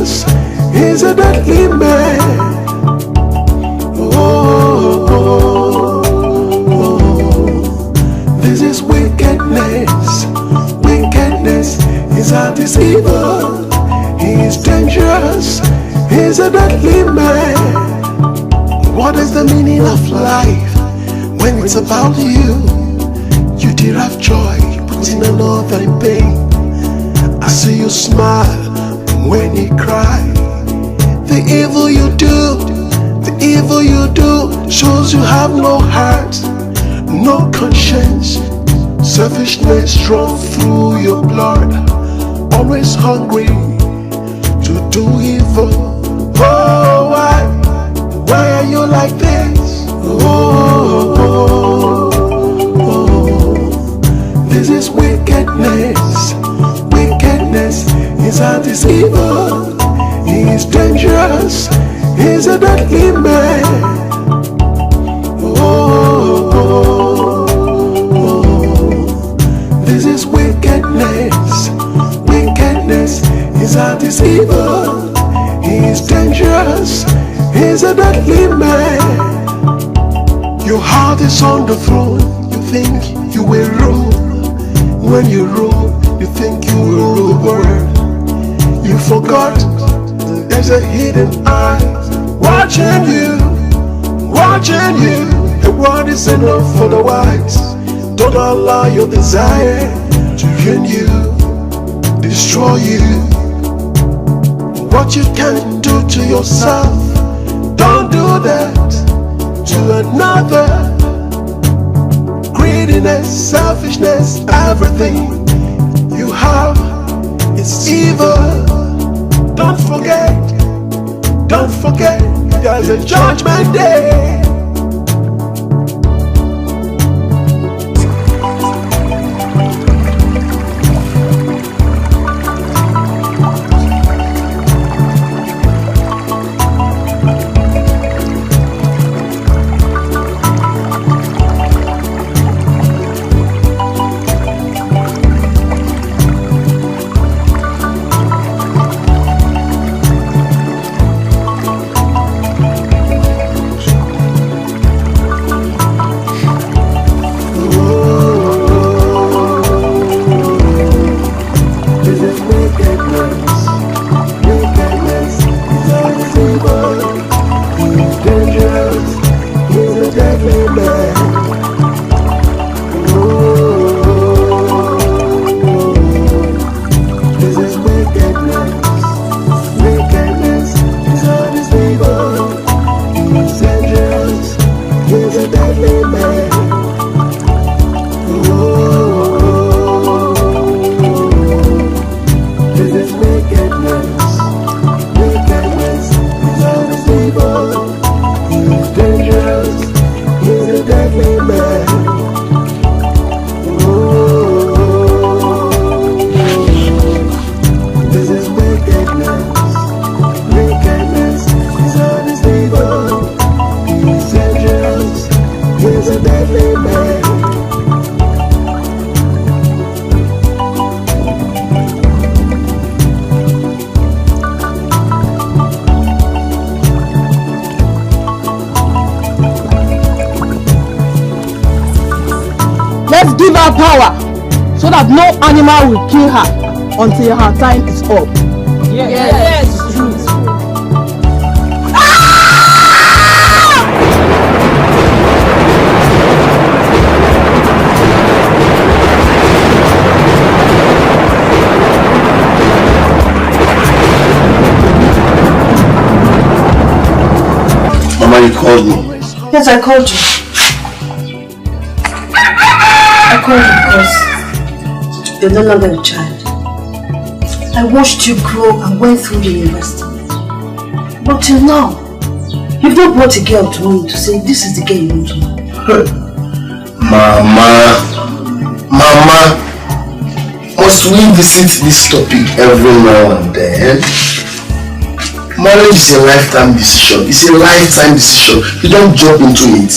dangerous, he's a deadly man. This is wickedness. Wickedness is at his evil. He is dangerous. He's a deadly man. What is the meaning of life when it's about you? You derive joy, putting another in pain. I see you smile when you cry. The evil you do, the evil you do shows you have no heart, no conscience. Selfishness drawn through your blood, always hungry to do evil. Oh, why are you like this? This is wickedness. Wickedness is at his evil. He is dangerous. He's a deadly man. This is wickedness. Wickedness is at his evil. He is dangerous. He's a deadly man. Your heart is on the throne. You think you will rule. When you rule, you think you will rule the world. You forgot there's a hidden eye watching you, watching you. The word is enough for the wise. Don't allow your desire to ruin you, destroy you. What you can do to yourself, don't do that to another. Greediness, selfishness, everything you have is evil. Don't forget, there's a judgment day. Give her power so that no animal will kill her until her time is up. Yes, true. Mama, you called me. Yes, I called you. I called you because you're no longer a child. I watched you grow and went through the university. But till now, you've not brought a girl to me to say this is the girl you want to marry. Mama, must we visit this topic every now and then? Marriage is a lifetime decision. It's a lifetime decision. You don't jump into it.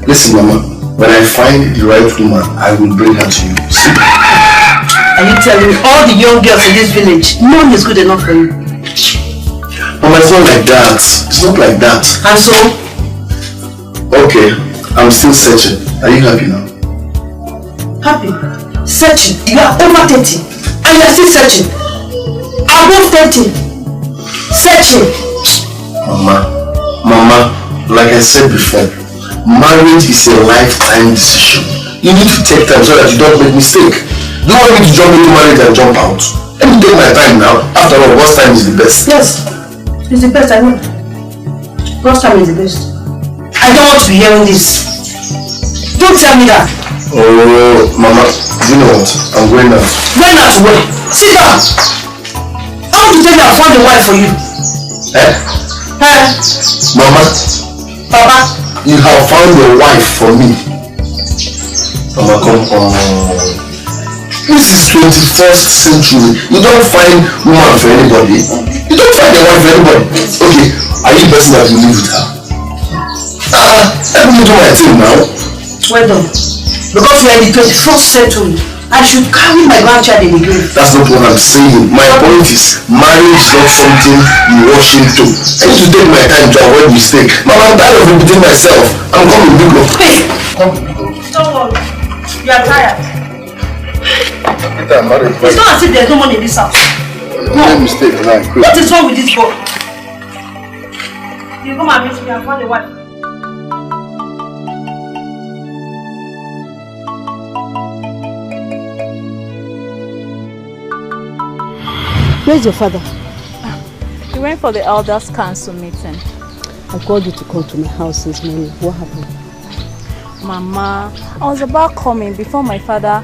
Listen, Mama, when I find the right woman, I will bring her to you. See? Are you telling me all the young girls in this village, none is good enough for you? Mama, it's not like that. It's not like that. And so? Okay, I'm still searching. Are you happy now? Happy? Searching? You are over 30 and you are still searching. Above 30. Searching. Mama, like I said before, marriage is a lifetime decision. You need to take time so that you don't make mistake. Do you want me to jump into marriage and jump out? Let me take my time now. After all, God's time is the best. Yes, it's the best, I know. God's time is the best. I don't want to be hearing this. Don't tell me that. Oh, Mama, do you know what? I'm going now. Going out to where? Sit down. I want to tell you I found a wife for you. Mama, Papa, you have found a wife for me. Mama, come on. This is 21st century. You don't find woman for anybody. You don't find a wife for anybody. Okay, are you the person that will live with her? Let me do my thing now. well done. Because we are in the 21st century, I should carry my grandchild in the grave. That's not what I'm saying. My point is, marriage is not something you rush into. I need to take my time to avoid mistake. Mama, I'm tired of repeating myself. I'm coming, big love. Hey! Don't worry. You are tired. It's not as if there's no money in this house. No mistake, like. What is wrong with this boy? You come and meet me and find a wife. Where's your father? He went for the elders' council meeting. I called you to come to my house this morning. What happened? Mama, I was about coming before my father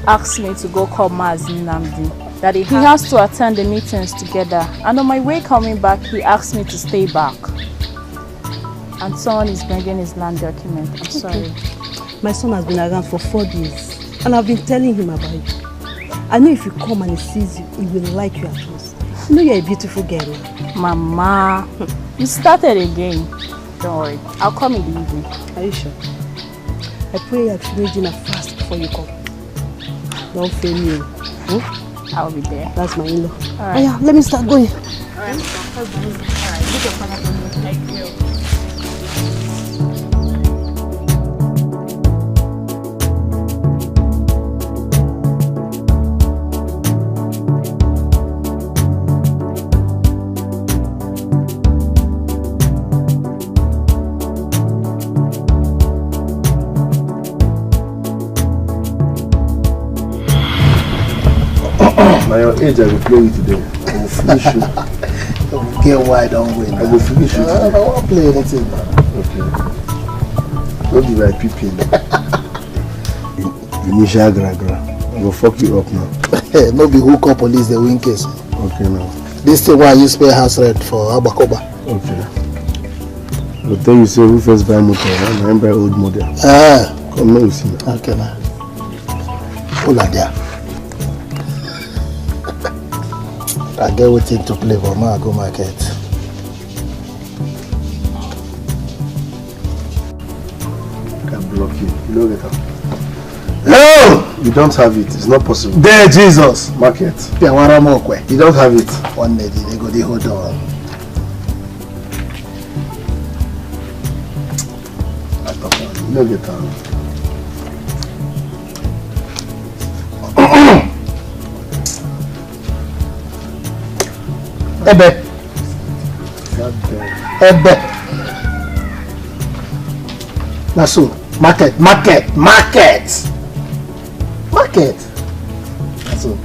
asked me to go call Mazi Namdi. That he has to attend the meetings together. And on my way coming back, he asked me to stay back. And someone is bringing his land document. I'm sorry. My son has been around for 4 days. And I've been telling him about you. I know if you come and he sees you, he will like you at once. You know you're a beautiful girl. Mama, you started again. Don't worry, I'll come in the evening. Are you sure? I pray you finish dinner fast before you come. Don't fail me. Hmm? I'll be there. That's my in-law. Alright. Oh yeah, let me start going. Alright, take your father from me. Thank you. By your age, I will play you today. I will finish you. Don't get why I don't win. I will finish you I today. won't play anything, man. Okay. Don't be like peeping. Initial gra. I will fuck you up now. No be hook up police, the win case. Okay now. This thing why you spare house rent for Abakoba. Okay. I will tell you, say, who first buy motor, and I buy old model. Come now, you see now. Okay now. Hold on there. I get waiting to play for my go market. I can block you. You know that. No! You don't have it. It's not possible. There, Jesus. Market. You don't have it. One day they go the hold on. You know get out. Ebe. Now so, market. Now so,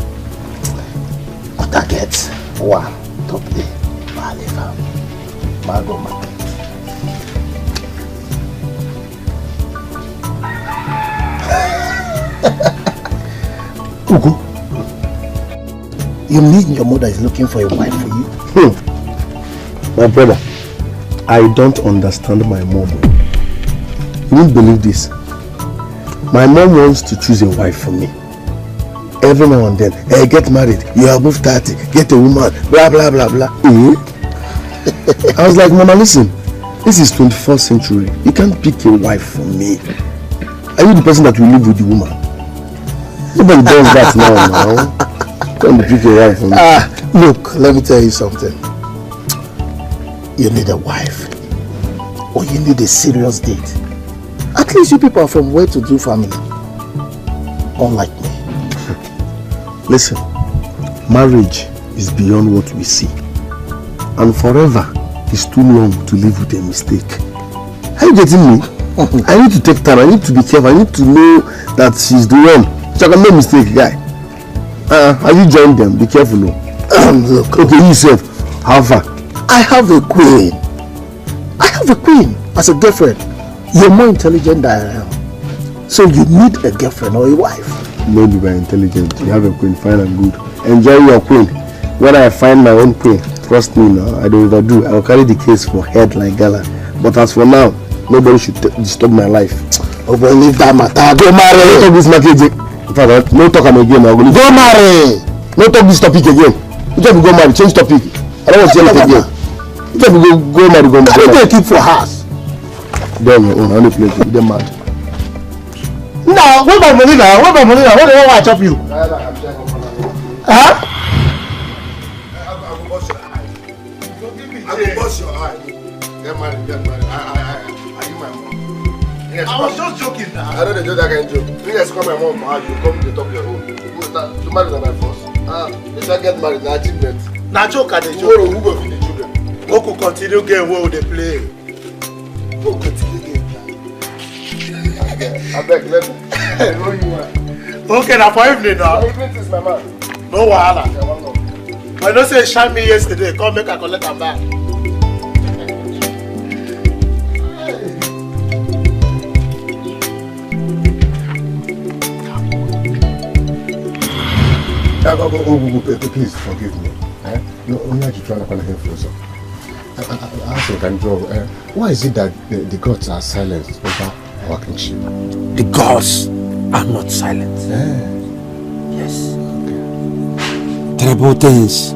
target one top day. Maliva, Mago market. Ugo, you mean your mother is looking for a wife for you? My brother, I don't understand my mom. You won't believe this. My mom wants to choose a wife for me. Every now and then, hey, get married, you are above 30, get a woman, blah blah blah blah. I was like, Mama, listen, this is 21st century. You can't pick a wife for me. Are you the person that will live with the woman? Nobody does that now. Come pick your wife for me. Look, let me tell you something. You need a wife. Or you need a serious date. At least you people are from well-to-do family. Unlike me. Listen, marriage is beyond what we see. And forever is too long to live with a mistake. Are you getting me? I need to take time. I need to be careful. I need to know that she's the one. So I can make mistake, guy. Have you joined them? Be careful, no. Look, okay, you said, however, I have a queen. I have a queen as a girlfriend. You're more intelligent than I am. So you need a girlfriend or a wife. Maybe by intelligent. You have a queen, fine and good. Enjoy your queen. When I find my own queen, trust me now, I don't overdo. I'll carry the case for head like gala. But as for now, nobody should disturb my life. Oh boy, leave that matter. Go marry. Don't talk this matter again. In fact, no talk again. Go marry. No talk this topic again. You just go marry, change topic. I don't want to change it again. You just go marry, go marry. I need to keep for house. Then your own, only place, you get mad. Now, what about money now? What about money now? What do you want to chop you? Huh? I will bust your eye. Get married, get married. I give my mom. Yes, I was just joking now. I don't do that kind of joke. You guys call my mom for her, you come to the top of your own. To marry them by force. They shall get married, na achievement. Na joke at the joke. Tomorrow, who go feed the children? Who could continue game where they play? Who continue game? I beg, let me. I know you are. Okay, now for evening now. Evening is my man. No wahala. I know say shine me yesterday. Come make I collect am back. Please forgive me. No, I'm not trying to call him for yourself. I can draw. Why is it that the gods are silent over our kingship? The gods are not silent. Yes. Okay. Terrible things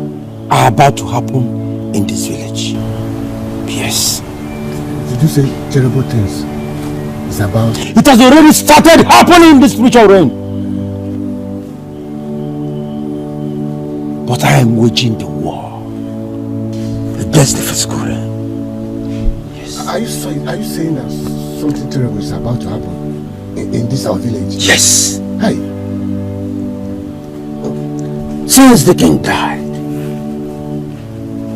are about to happen in this village. Yes. Did you say terrible things? It's about... It has already started happening in the spiritual realm. But I am waging the war against the physical realm. Yes. Are you saying that something terrible is about to happen in this our village? Yes. Hey. Since the king died,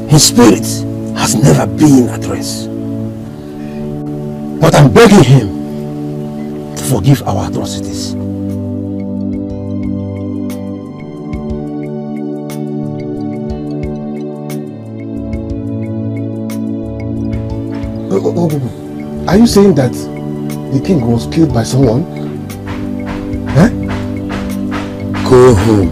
his spirit has never been at rest. But I'm begging him to forgive our atrocities. Are you saying that the king was killed by someone? Eh? Go home.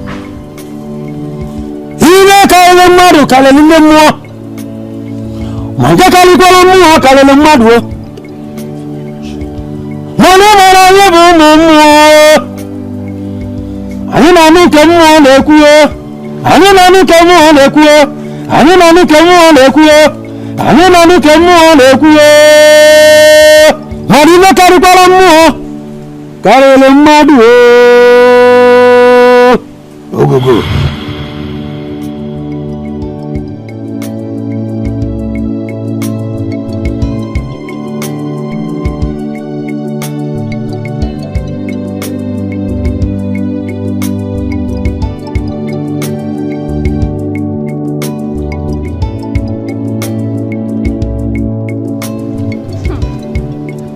Ani nani kemu lekuye Marina karipala mu Karele madu Ogogo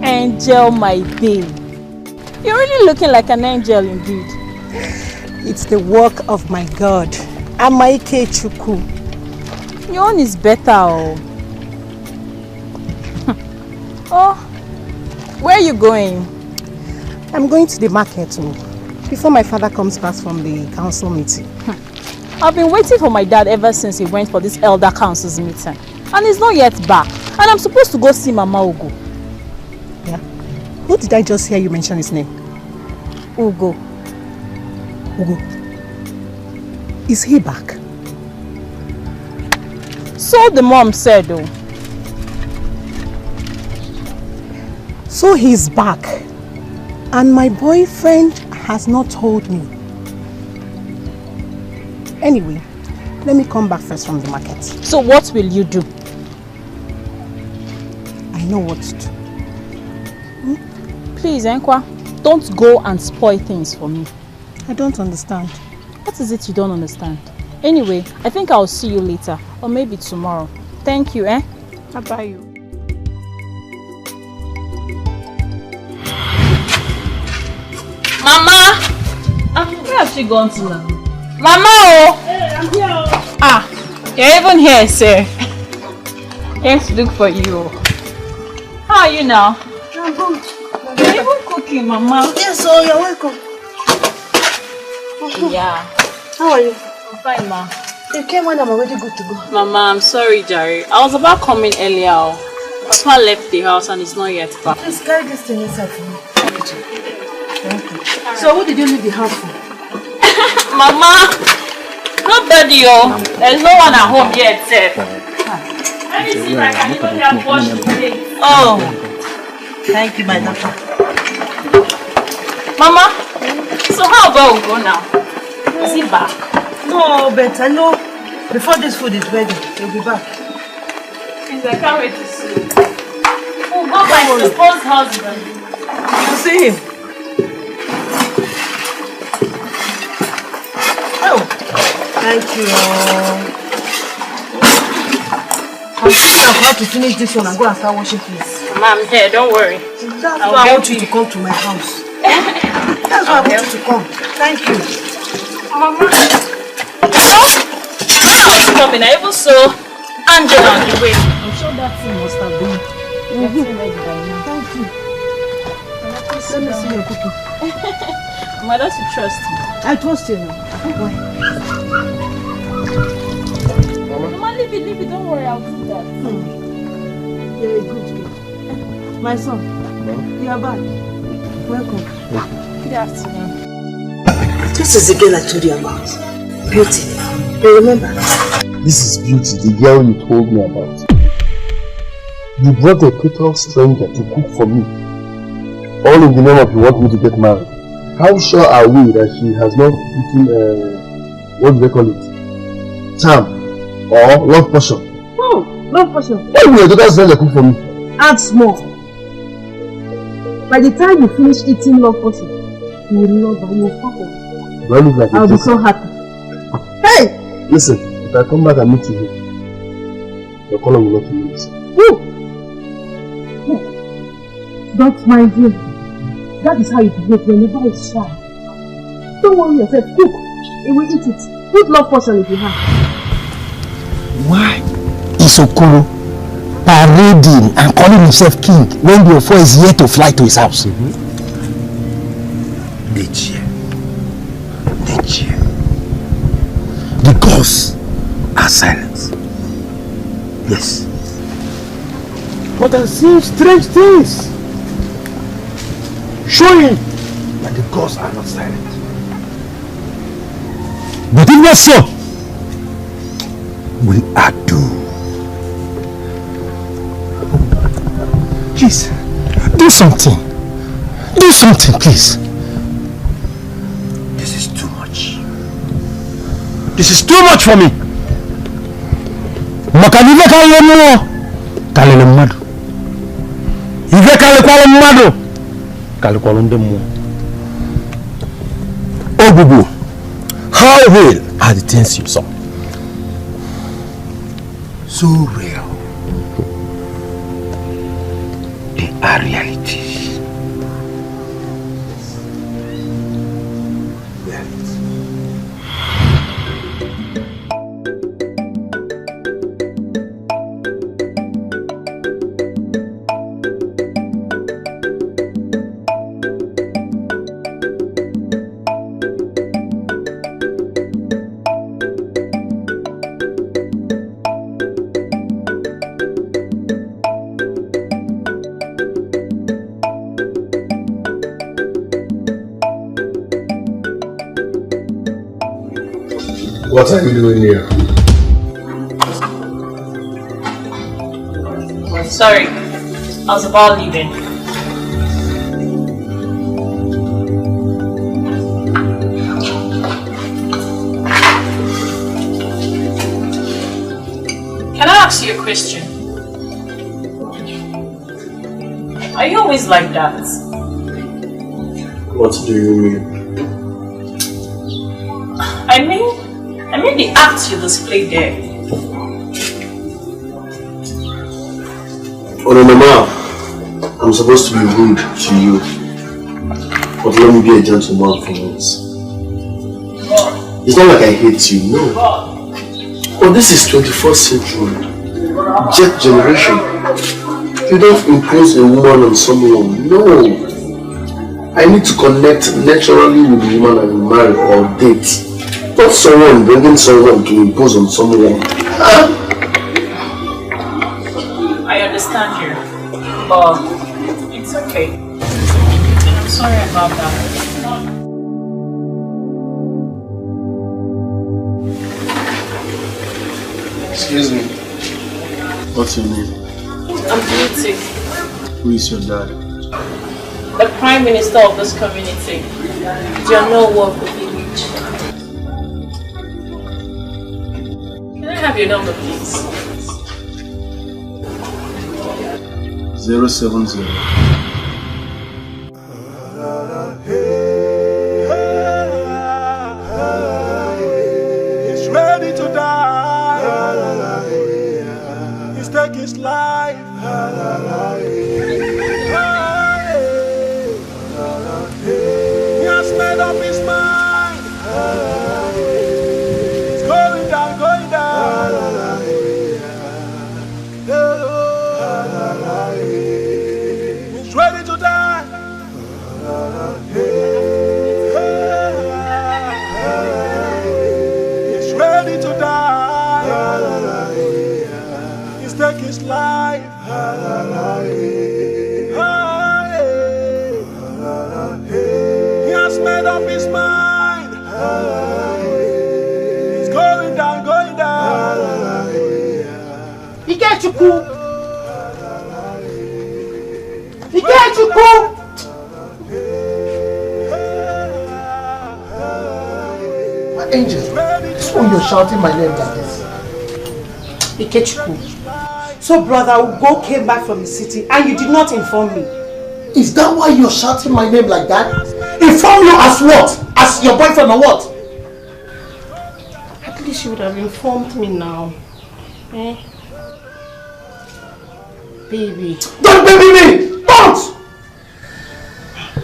Angel, my babe. You're really looking like an angel indeed. It's the work of my God, Amaike Chukwu. Your own is better. Oh, where are you going? I'm going to the market before my father comes back from the council meeting. I've been waiting for my dad ever since he went for this elder council's meeting. And he's not yet back. And I'm supposed to go see Mama Ugo. Yeah? Who did I just hear you mention his name? Ugo. Ugo. Is he back? So the mom said, though. So he's back. And my boyfriend has not told me. Anyway, let me come back first from the market. So what will you do? I know what to do. Please, Enkwa, don't go and spoil things for me. I don't understand. What is it you don't understand? Anyway, I think I'll see you later, or maybe tomorrow. Thank you, eh? Bye-bye you. Mama! Where has she gone to now? Mama! Oh! Hey, I'm here. Ah, you're even here, sir. Came to look for you. How are you now? I'm good. You're even cooking, Mama. Yes, so you're welcome. Yeah. How are you? I'm fine, Ma. You came when I'm already good to go. Mama, I'm sorry, Jerry. I was about coming earlier. Papa left the house and is not yet back. Please carry this thing inside for me. Thank you. So who did you leave the house for? Mama! Nobody, oh. There's no one at home yet, sir. Let me see if I can even help wash the plate. Oh. Thank you, my daughter. Mama, so how about we go now? Is he back? No, but I know before this food is ready, he'll be back. Please, I can't wait to see you. Oh, go by his supposed husband. You'll see him. Oh, thank you. I'm thinking of how to finish this one and go and start washing please. Mama, I'm here, don't worry. That's why I want you to come to my house. That's why I want you to come. Thank you. Mama, you know, when I was coming, I even saw Angela on the way. I'm sure that thing must have been getting ready by now. Thank you. Let me see your cooking. Mama, don't you trust me? I trust you now. Why? Mama, leave it, don't worry, I'll do that. You're a good girl. My son, you are back. Welcome. Good afternoon. This is the girl I told you about. Beauty. You remember? This is Beauty, the girl you told me about. You brought a total stranger to cook for me. All in the name of you want me to get married. How sure are we that she has not eaten, what do they call it? Charm or love potion? Oh, love potion. Why will a total stranger cook for me? Add small. By the time you finish eating love potion, you will love and you will fuck up. Do I look like I'll be so happy. Hey! Listen, if I come back and meet you here, your color will not be easy. Don't mind him. That is how you behave whenever he's shy. Don't worry yourself. Cook. He will eat it. Put love potion if you have. Why is Okoro parading and calling himself king when the Ofo is yet to fly to his house? Dikeh. The gods are silent. Yes. But I see strange things showing that the gods are not silent. But if not so, we are doomed. Please, do something. Do something, please. This is too much. This is too much for me. Makanive kale mo kale mmadu. Ive kale kwale mmadu. Kale kwale ndemu. Obubu, how real are the things you saw? So real. They are reality. What are you doing here? Sorry, I was about leaving. ask you a question? Are you always like that? What do you mean? I mean the act you displayed there. Oh no, Mama. I'm supposed to be rude to you. But let me be a gentleman for once. It's not like I hate you, no. Oh, this is 21st century. Jet generation. You don't impose a woman on someone, no. I need to connect naturally with the woman I will marry or date. Not someone bringing someone to impose on someone. I understand you, but it's okay. And I'm sorry about that. Excuse me. What's your name? I'm Beauty, Who is your dad? the Prime Minister of this community. You know what the village. Can I have your number, please? 070. He's ready to die. He's taking his life. He has made up his mind. He's going down, going down. He's ready to die. He's ready to die. He's taking his life. He has made up his mind. He's going down, going down. Ikechukwu! Ikechukwu! My angel, this one you're shouting my name like this. Ikechukwu. So brother Ugo came back from the city and you did not inform me. Is that why you're shouting my name like that? Inform you as what? As your boyfriend or what? At least you would have informed me now. Eh? Baby. Don't baby me! Don't!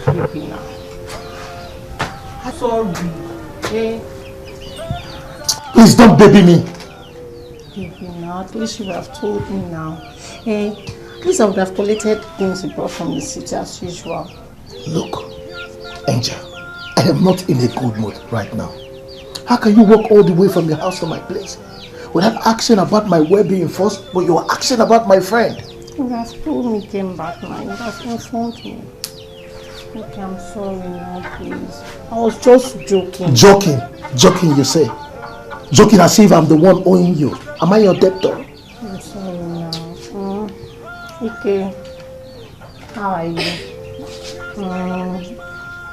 Baby now. I'm sorry. Eh? Please don't baby me. Baby now. At least you would have told me now. Eh? At least I would have collected things you brought from the city as usual. Look, Angel, I am not in a good mood right now. How can you walk all the way from your house to my place without asking about my well-being first, but you are asking about my friend? You have told me came back now. You have informed me. Okay, I'm sorry now, please. I was just joking. Joking? Joking, you say? Joking as if I'm the one owing you. Am I your debtor? I'm sorry now. Okay. How are you?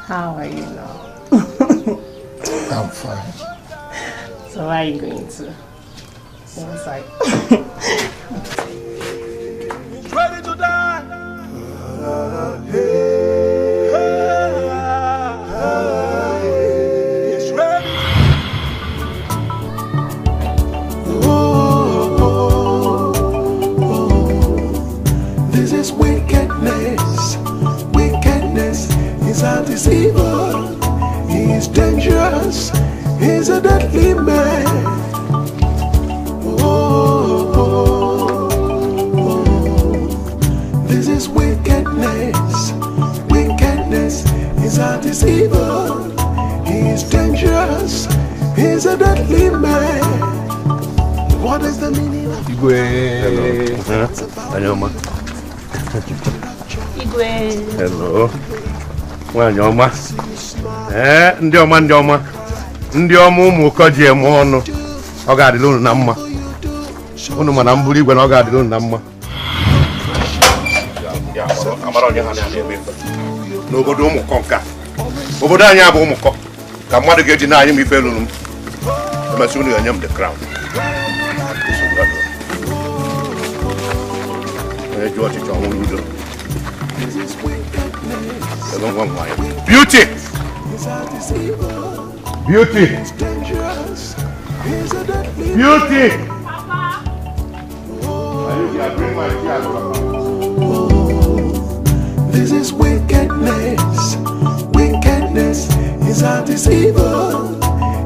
How are you now? I'm fine. So where are you going to? Inside. He's ready to die. He's ready. This is wickedness. Wickedness is a deceiver. He is dangerous. He's a deadly man. This is wickedness. Wickedness is a deceiver. He is dangerous. He's a deadly man. What is the meaning of Igwe? Anyoma. Igwe. Hello. Anyoma. Ndị ọma. Ndị ọma ụmụ ụkọji eme ọnụ. Ọ ga-adịla unu na mma. Unu ma na mbụrụ igwe na ọ ga-adịla unu na mma. Amara onye ha na-eme ife. N'obodo ụmụkọ nka. Obodo anyị abụ ụmụkọ. Ka mmadụ ga-eji na anyị m ife lụrụ m. Emesi unu ga-enye m the crown. Beauty! Beauty! Beauty! This is wickedness. Wickedness is a deceiver.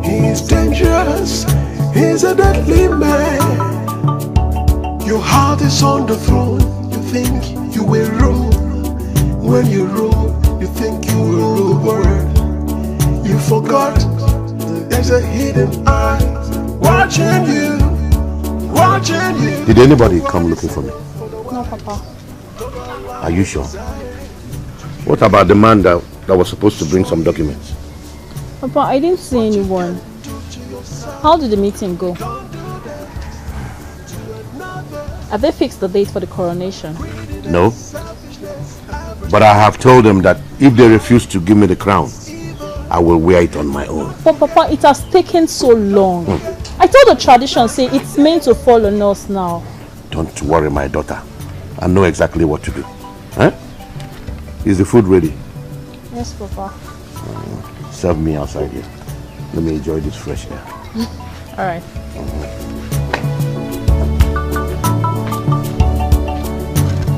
He is dangerous. He's a deadly man. Your heart is on the throne. You think you will rule. When you rule, you think you will rule the world. You forgot there's a hidden eye watching you. Watching you. Did anybody come looking for me? No, Papa. Are you sure? What about the man that was supposed to bring some documents? Papa, I didn't see anyone. How did the meeting go? Have they fixed the date for the coronation? No. But I have told them that if they refuse to give me the crown, I will wear it on my own. But Papa, it has taken so long. I thought the tradition say it's meant to fall on us now. Don't worry, my daughter. I know exactly what to do. Huh? Is the food ready? Yes, Papa. Serve me outside here. Let me enjoy this fresh air. All right.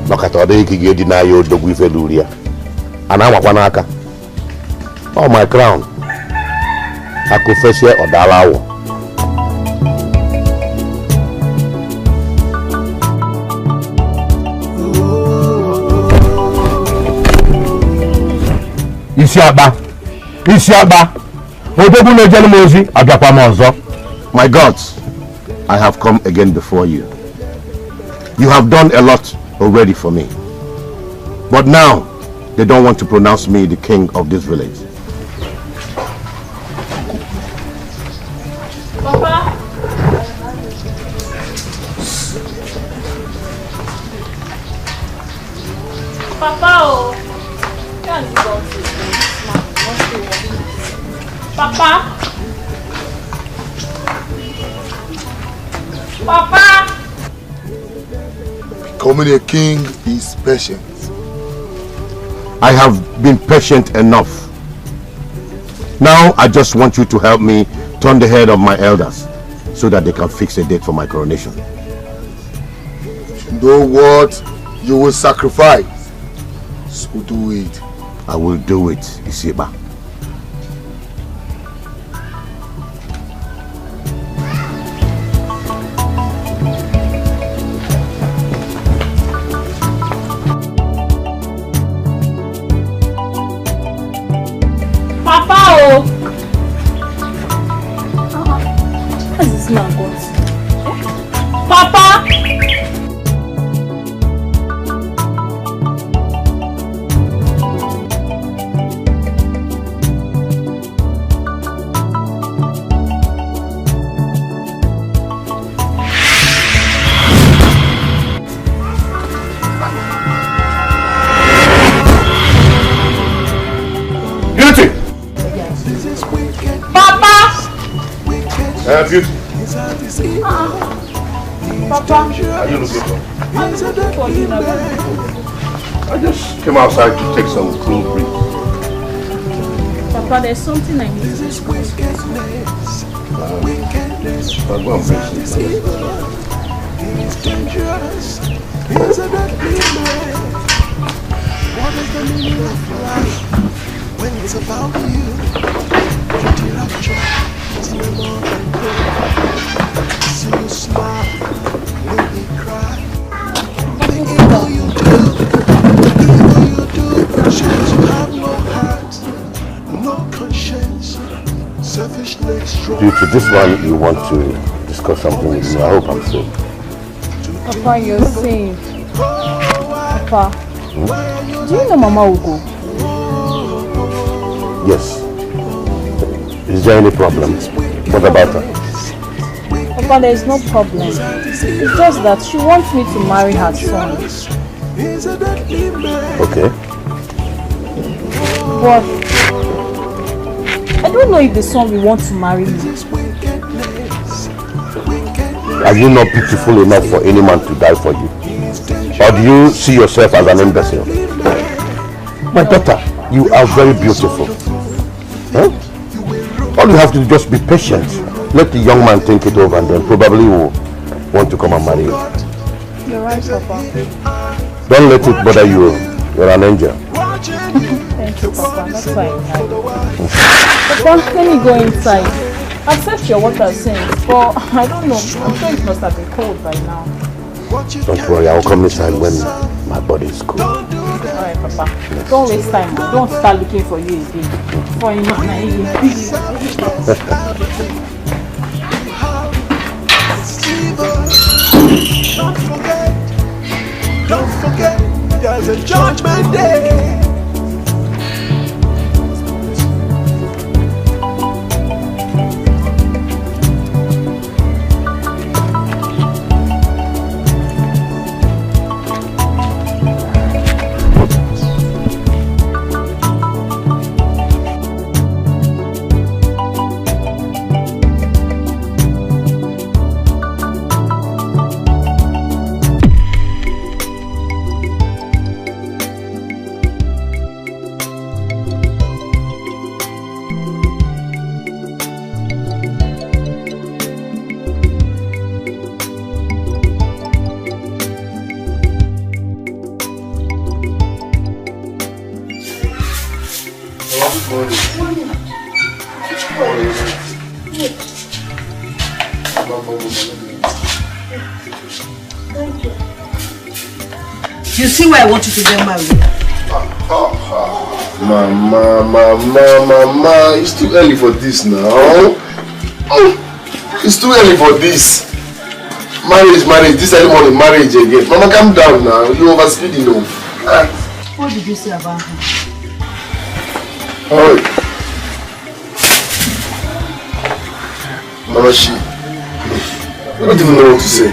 Look at all the you deny your dog with a luria. And I'm a wanaka. Oh, my crown. I confess here or Dalao. My gods, I have come again before you. You have done a lot already for me. But now, they don't want to pronounce me the king of this village. Papa? Papa, oh. Can't you go to Papa? Papa! Becoming a king is patient. I have been patient enough. Now I just want you to help me turn the head of my elders so that they can fix a date for my coronation. You know what you will sacrifice, so do it. I will do it, Isiba. What is this man got? Papa! Beauty! Papa! Beauty. Papa, are you looking for? I'm looking for you. I just came outside to take some cool breeze. Papa, there's something I need to discuss. I'll go and bring some. He's dangerous. He's a deadly man. What is the meaning of life when it's about you? Pretty like joy. See you more than good. See you smile when you cry. The evil you do shows you have no heart, no conscience, selfishness. Due to this one, you want to discuss something with me. I hope I'm safe. Papa, you're safe. Papa, do you know Mama will go? Yes. Is there any problem? What about her? Papa, there is no problem. It's just that she wants me to marry her son. Okay. But I don't know if the son will want to marry me. Are you not beautiful enough for any man to die for you? Or do you see yourself as an imbecile? My daughter, you are very beautiful. Huh? All you have to do is just be patient. Let the young man think it over and then probably will want to come and marry you. You're right, Papa. Don't let it bother you. You're an angel. Thank you, Papa. That's fine. Papa, let me go inside. Accept your water since, but I don't know. I'm sure it must have been cold by now. Don't worry, I'll come inside when my body is cool. Alright, Papa. Don't waste time. Don't start looking for you again. For you, Don't forget, there's a judgment day. You see why I want you to get married? Mama, it's too early for this now. It's too early for this. Marriage, this early morning marriage again. Mama, calm down now. You overspeeding now. What did you say about her? Alright. Mama, I don't even know what to say.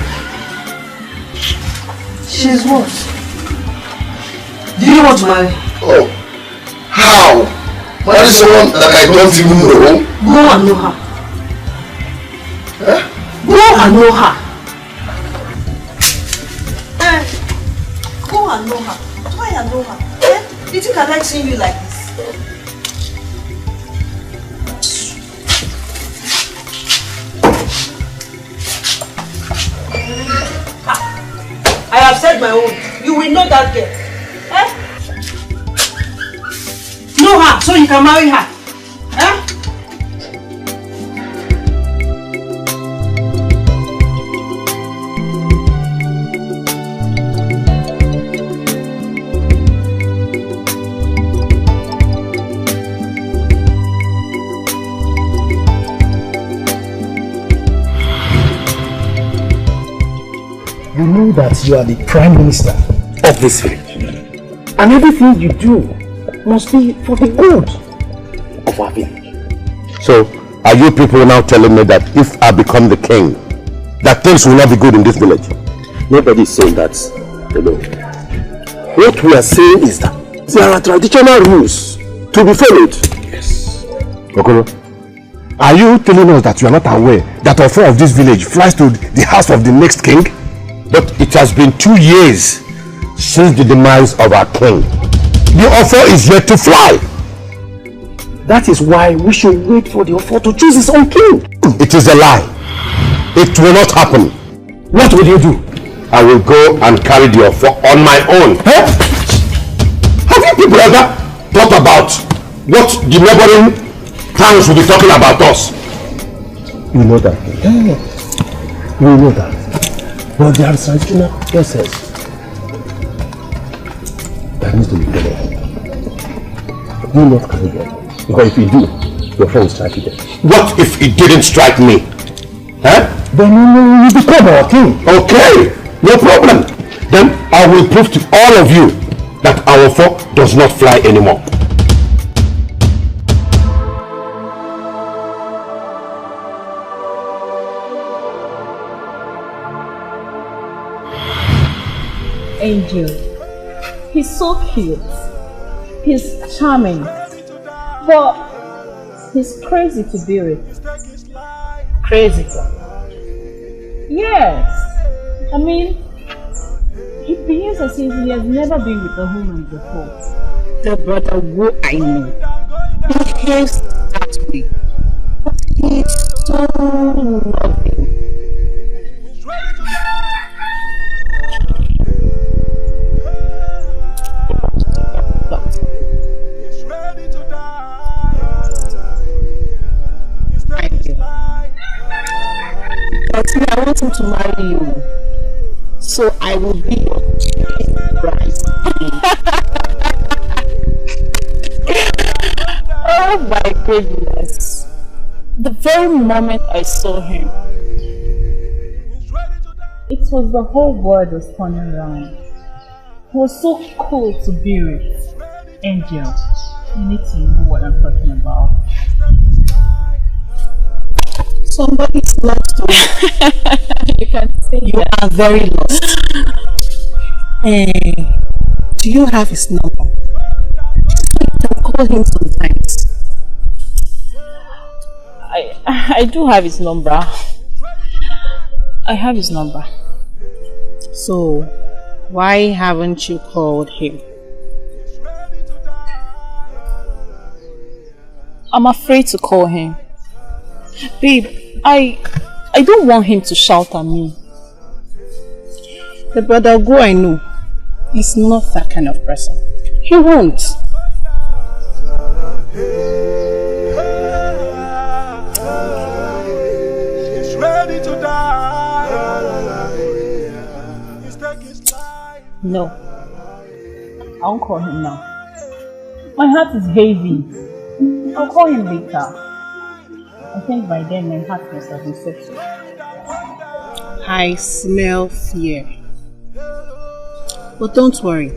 She's what? Do you want to marry? Oh, how? Marry someone that I don't even know? Go and know her. Huh? Go and know her. Go and know her. Try and know her. You think I like seeing you like this? I have said my own. You will know that girl. Know her so you can marry her. You know that you are the Prime Minister of this village. And everything you do must be for the good of our village. So, are you people now telling me that if I become the king, that things will not be good in this village? Nobody is saying that alone. What we are saying is that there are traditional rules to be followed. Yes. Okoro, are you telling us that you are not aware that a four of this village flies to the house of the next king? But it has been 2 years since the demise of our king. The offer is yet to fly. That is why we should wait for the offer to choose his own king. It is a lie. It will not happen. What will you do? I will go and carry the offer on my own. Huh? Have you people ever thought about what the neighboring towns will be talking about us? You know that. You know that. But there are traditional process that needs to be followed. Do not carry them. Because if you do, your friend will strike you dead. What if it didn't strike me? Huh? Then you become our king. Okay, no problem. Then I will prove to all of you that our offer does not fly anymore. Angel. He's so cute. He's charming. But he's crazy to be with. Crazy. Yes. I mean, It behaves as if he has never been with a woman before. The brother who I know behaves that way. But he's so loving. Because I want him to marry you, so I will be your bride. Oh my goodness. The very moment I saw him, it was the whole world was turning around. He was so cool to be with. Angel, you need to know what I'm talking about. Somebody's lost. You can say you that. are very lost. Do you have his number? You can call him sometimes. I do have his number. I have his number. So, why haven't you called him? I'm afraid to call him. Babe, I don't want him to shout at me. The brother who I know is not that kind of person. He won't. He's ready to die. No, I won't call him now. My heart is heavy. I'll call him later. I think by then my heart must have been settled. I smell fear. But don't worry.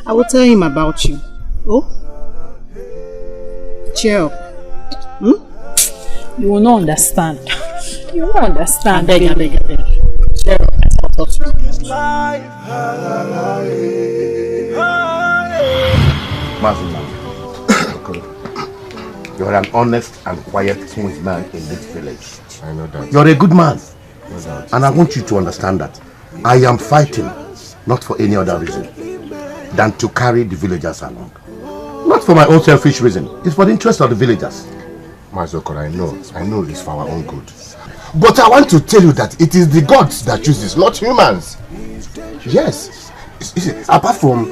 I will tell him about you. Oh? Cheer up. You will not understand. You won't understand. I beg. Cheer up. I'll talk to you. You're an honest and quiet, smooth man in this village. I know that. You're a good man. No doubt. And I want you to understand that I am fighting not for any other reason than to carry the villagers along. Not for my own selfish reason. It's for the interest of the villagers. Mazoko, I know it's for our own good. But I want to tell you that it is the gods that choose this, not humans. Yes. Apart from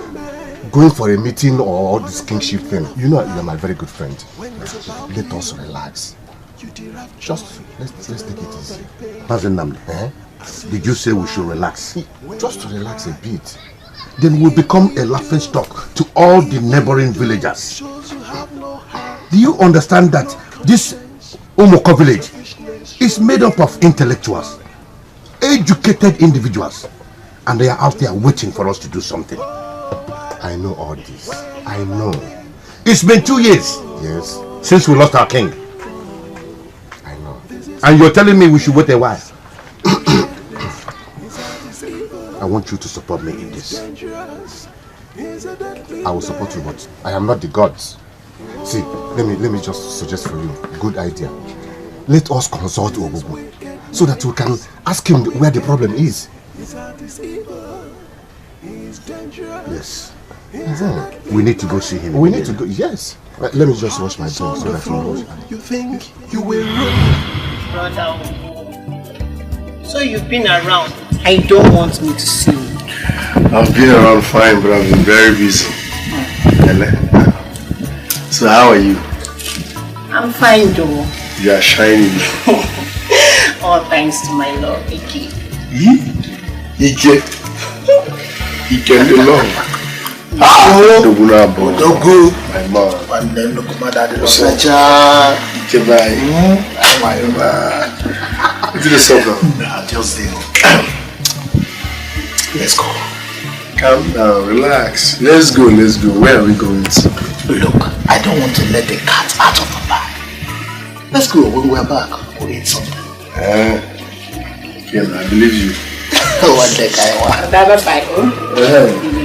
going for a meeting or this kingship thing, you know you're my very good friend. Let us relax. Just let's take it easy. Namdi, did you say we should relax? Just to relax a bit. Then we'll become a laughing stock to all the neighboring villagers. Do you understand that this Omoko village is made up of intellectuals, educated individuals, and they are out there waiting for us to do something? I know all this. I know. It's been 2 years. Yes. Since we lost our king. I know. And you're telling me we should wait a while. I want you to support me in this. I will support you, but I am not the gods. See, let me just suggest for you a good idea. Let us consult Ogugu so that we can ask him where the problem is. Yes. We need to go see him. We need to go, yes. Let me just wash my drink so that you wash. You think you will run? Brother, so you've been around. I don't want me to see you. I've been around fine, but I've been very busy. So how are you? I'm fine though. You are shining. All thanks to my love, Dikeh. Dikeh the love. Dogo. My mom. And then look at my daddy. Osacha. Dikeh bye. Do the song now. Nah, just there. Let's go. Calm down, relax. Let's go. Where are we going to? Look, I don't want to let the cat out of the bag. Let's go. When we're back, we'll eat something. Okay, I believe you. One day, Kaiwa.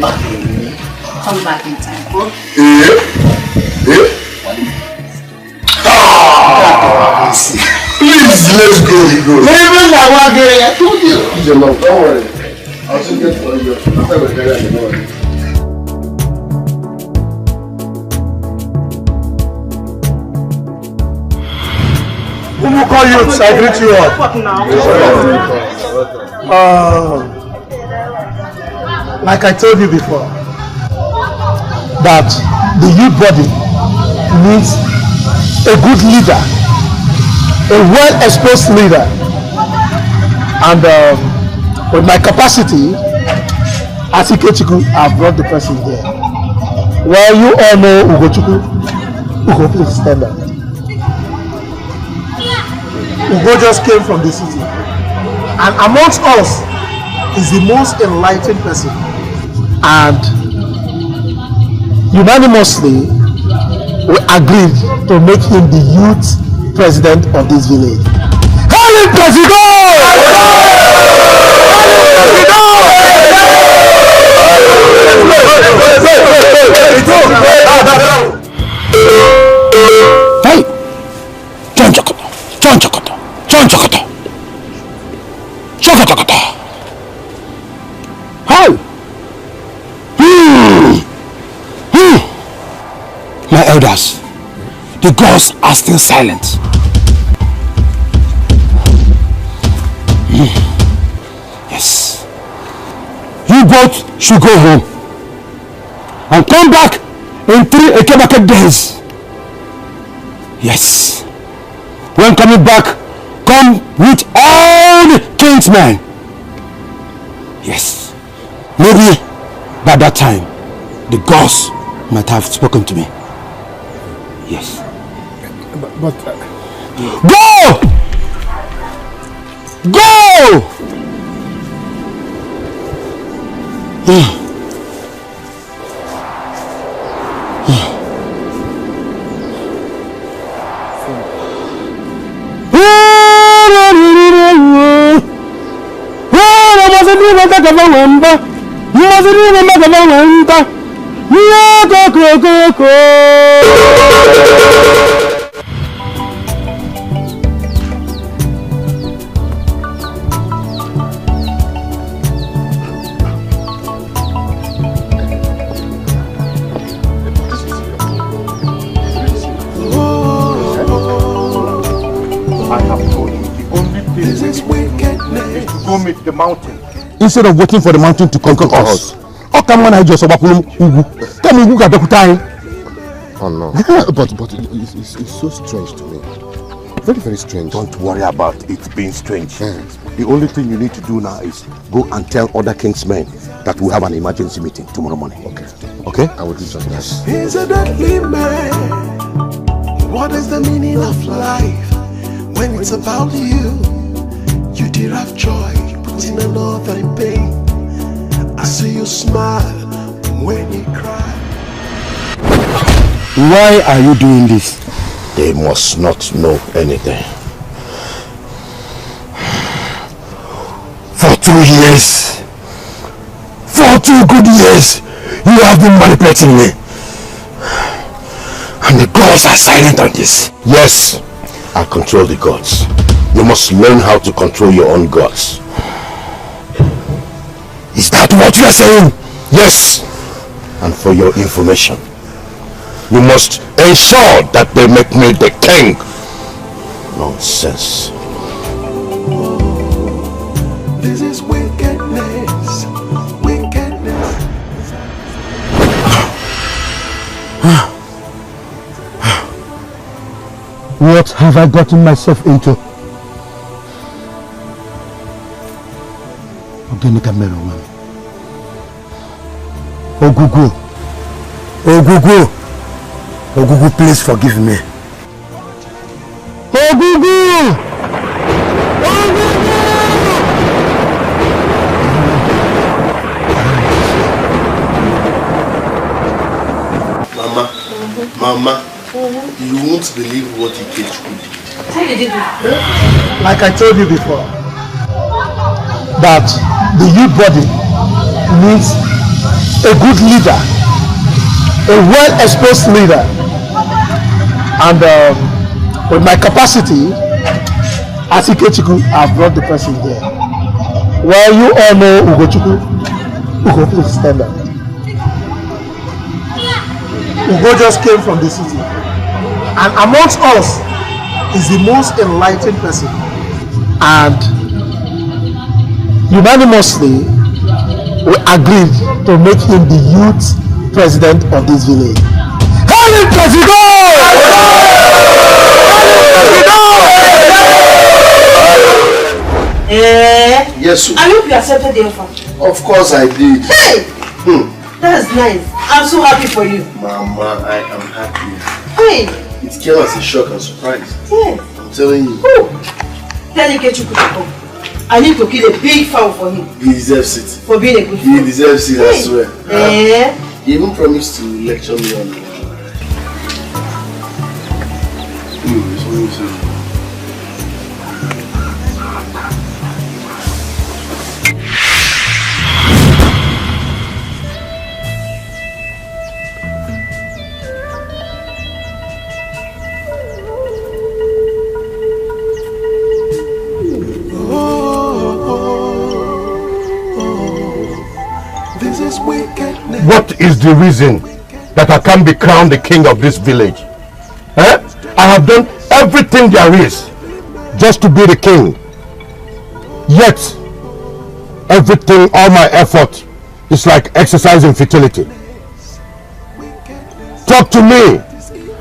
Bye. Come back in time. Please, let's go. I told you. Don't worry. I'll soon get for you. After we carry on the morning. Umuko youths, I greet you all. Like I told you before, that the youth body needs a good leader, a well-exposed leader, and with my capacity as Ikechukwu, I've brought the person here. Well, you all know Ugochukwu. Ugo, please stand up. Ugo just came from the city, and amongst us is the most enlightened person, and unanimously we agreed to make him the youth president of this village. Hail President! Hey! John Chokoto! John Chokoto! John Chokoto! Chokoto! How? My elders, the gods are still silent. Yes. You both should go home and come back in 3 Ekebake days. Yes. When coming back, come with all the kinsmen. Yes. Maybe by that time, the gods might have spoken to me. Yes. But Go! Go! The mountain. Instead of waiting for the mountain to conquer us. How come when I just come oh no. but it's so strange to me. Very, very strange. Don't worry about it being strange. The only thing you need to do now is go and tell other kingsmen that we have an emergency meeting tomorrow morning. Okay. Okay? I will do just that. He's a deadly man. What is the meaning of life when it's about you? You derive joy, putting another in pain. I see you smile when you cry. Why are you doing this? They must not know anything. For 2 years, for 2 good years, you have been manipulating me. And the gods are silent on this. Yes, I control the gods. You must learn how to control your own gods. Is that what you are saying? Yes. And for your information, you must ensure that they make me the king. Nonsense. This is wickedness. Wickedness. What have I gotten myself into? Ogugu, Ogugu, Ogugu, please forgive me. Ogugu! Mama, you won't believe what Ikechukwu did. How did you do? Like I told you before, that the youth body needs a good leader, a well-exposed leader, and with my capacity as Ikechukwu, I've brought the person here. Well, you all know Ugochukwu. Ugo, please stand up. Ugo just came from the city. And amongst us is the most enlightened person. And unanimously, we agreed to make him the youth president of this village. Hail President! Yes, sir. I hope you accepted the offer. Of course I did. Hey! That's nice. I'm so happy for you. Mama, I am happy. Hey! It came as a shock and surprise. Yeah. I'm telling you. Tell Ikechu to come. I need to kill a big fowl for him. He deserves it. For being a good He deserves it, I swear. He even promised to lecture me on it. What is the reason that I can't be crowned the king of this village? I have done everything there is just to be the king. Yet, everything, all my effort is like exercising futility. Talk to me.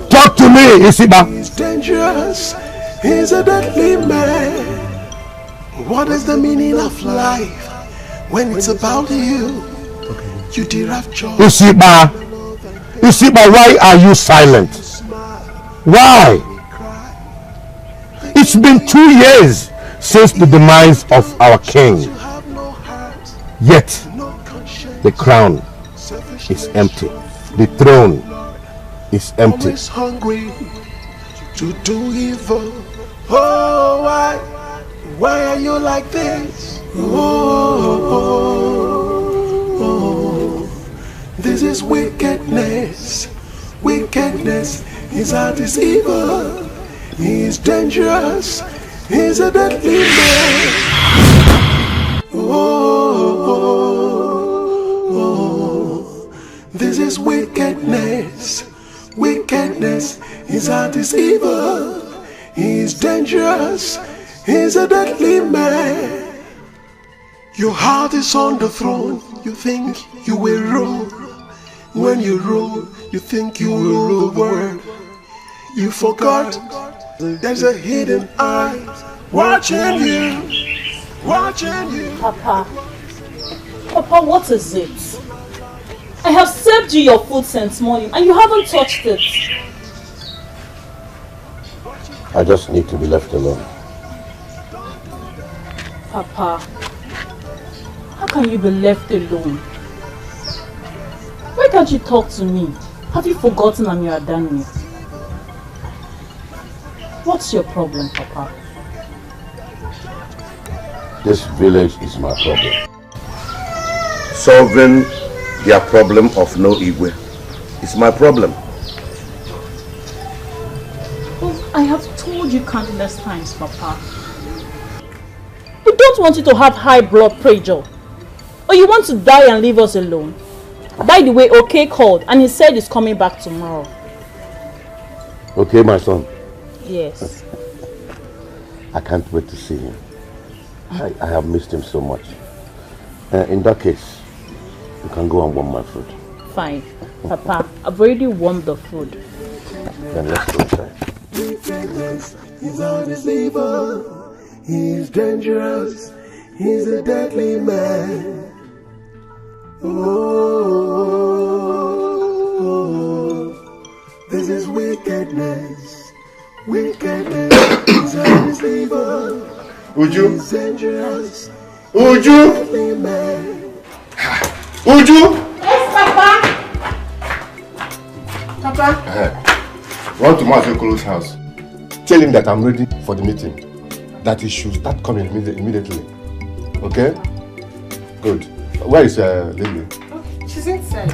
Talk to me, Isiba. He's dangerous. He's a deadly man. What is the meaning of life when it's about you? You derive joy. Isiba, why are you silent? Why? It's been 2 years since the demise of our king. Yet, the crown is empty. The throne is empty. Always hungry to do evil. Oh, why are you like this? This is wickedness. Wickedness is our deceiver. He is dangerous. He's a deadly man. This is wickedness. Wickedness is our deceiver. He is dangerous. He's a deadly man. Your heart is on the throne. You think you will rule. When you rule, you think you will rule the world. You forgot there's a hidden eye watching you. Watching you. Papa, what is it? I have served you your food since morning and you haven't touched it. I just need to be left alone. Papa, how can you be left alone? Why can't you talk to me? Have you forgotten I'm your Adani? What's your problem, Papa? This village is my problem. Solving their problem of no Igwe is my problem. Well, I have told you countless times, Papa. We don't want you to have high blood pressure. Or you want to die and leave us alone. By the way, OK called and he said he's coming back tomorrow. Okay, my son. Yes. I can't wait to see him. I have missed him so much. In that case, you can go and warm my food. Fine. Papa, I've already warmed the food. Then let's go inside. Wickedness is our deceiver. He's dangerous. He's a deadly man. This is wickedness. Wickedness is our deceiver. Uju? He's dangerous. Uju? Deadly man. Uju? Yes, Papa. Papa? Run to Mazekolo's house. Tell him that I'm ready for the meeting. That he should start coming immediately. Okay? Good. Where is Lily? Okay, she's inside.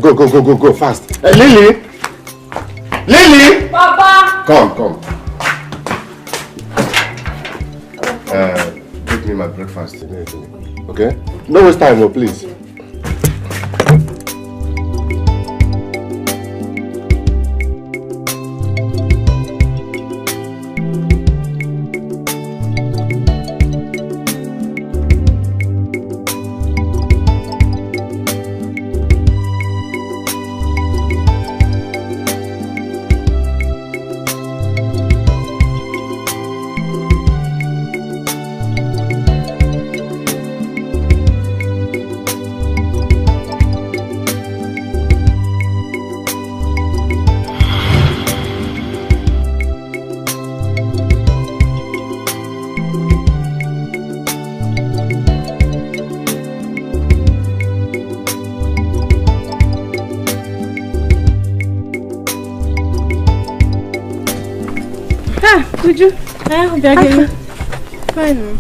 Go fast. Lily! Lily! Papa! Come. Give me my breakfast. Okay? No waste time, please.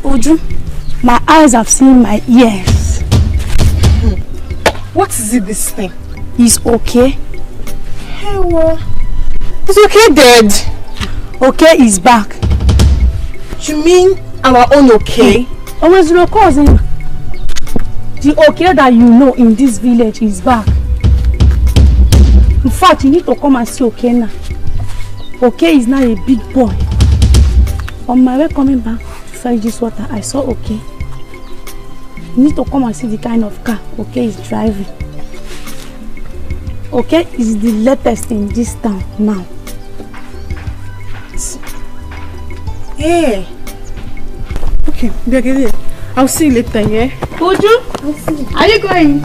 Uju, my eyes have seen my ears. What is it this thing? He's okay. Hey, well, is okay dead? Okay is back. You mean our own okay? Always your cousin. The okay that you know in this village is back. In fact, you need to come and see okay now. Okay is now a big boy. On my way coming back to fetch this water, I saw okay. You need to come and see the kind of car okay is driving. Okay is the latest in this town now. Hey. Okay, I'll see you later, yeah? Uju, are you going?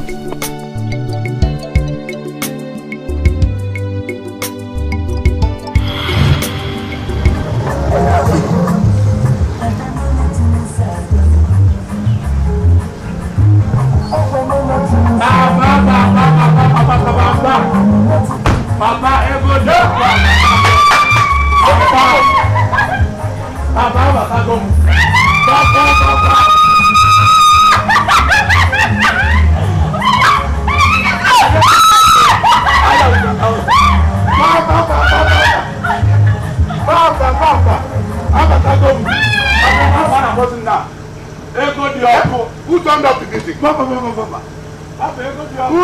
Who turned up the music? Who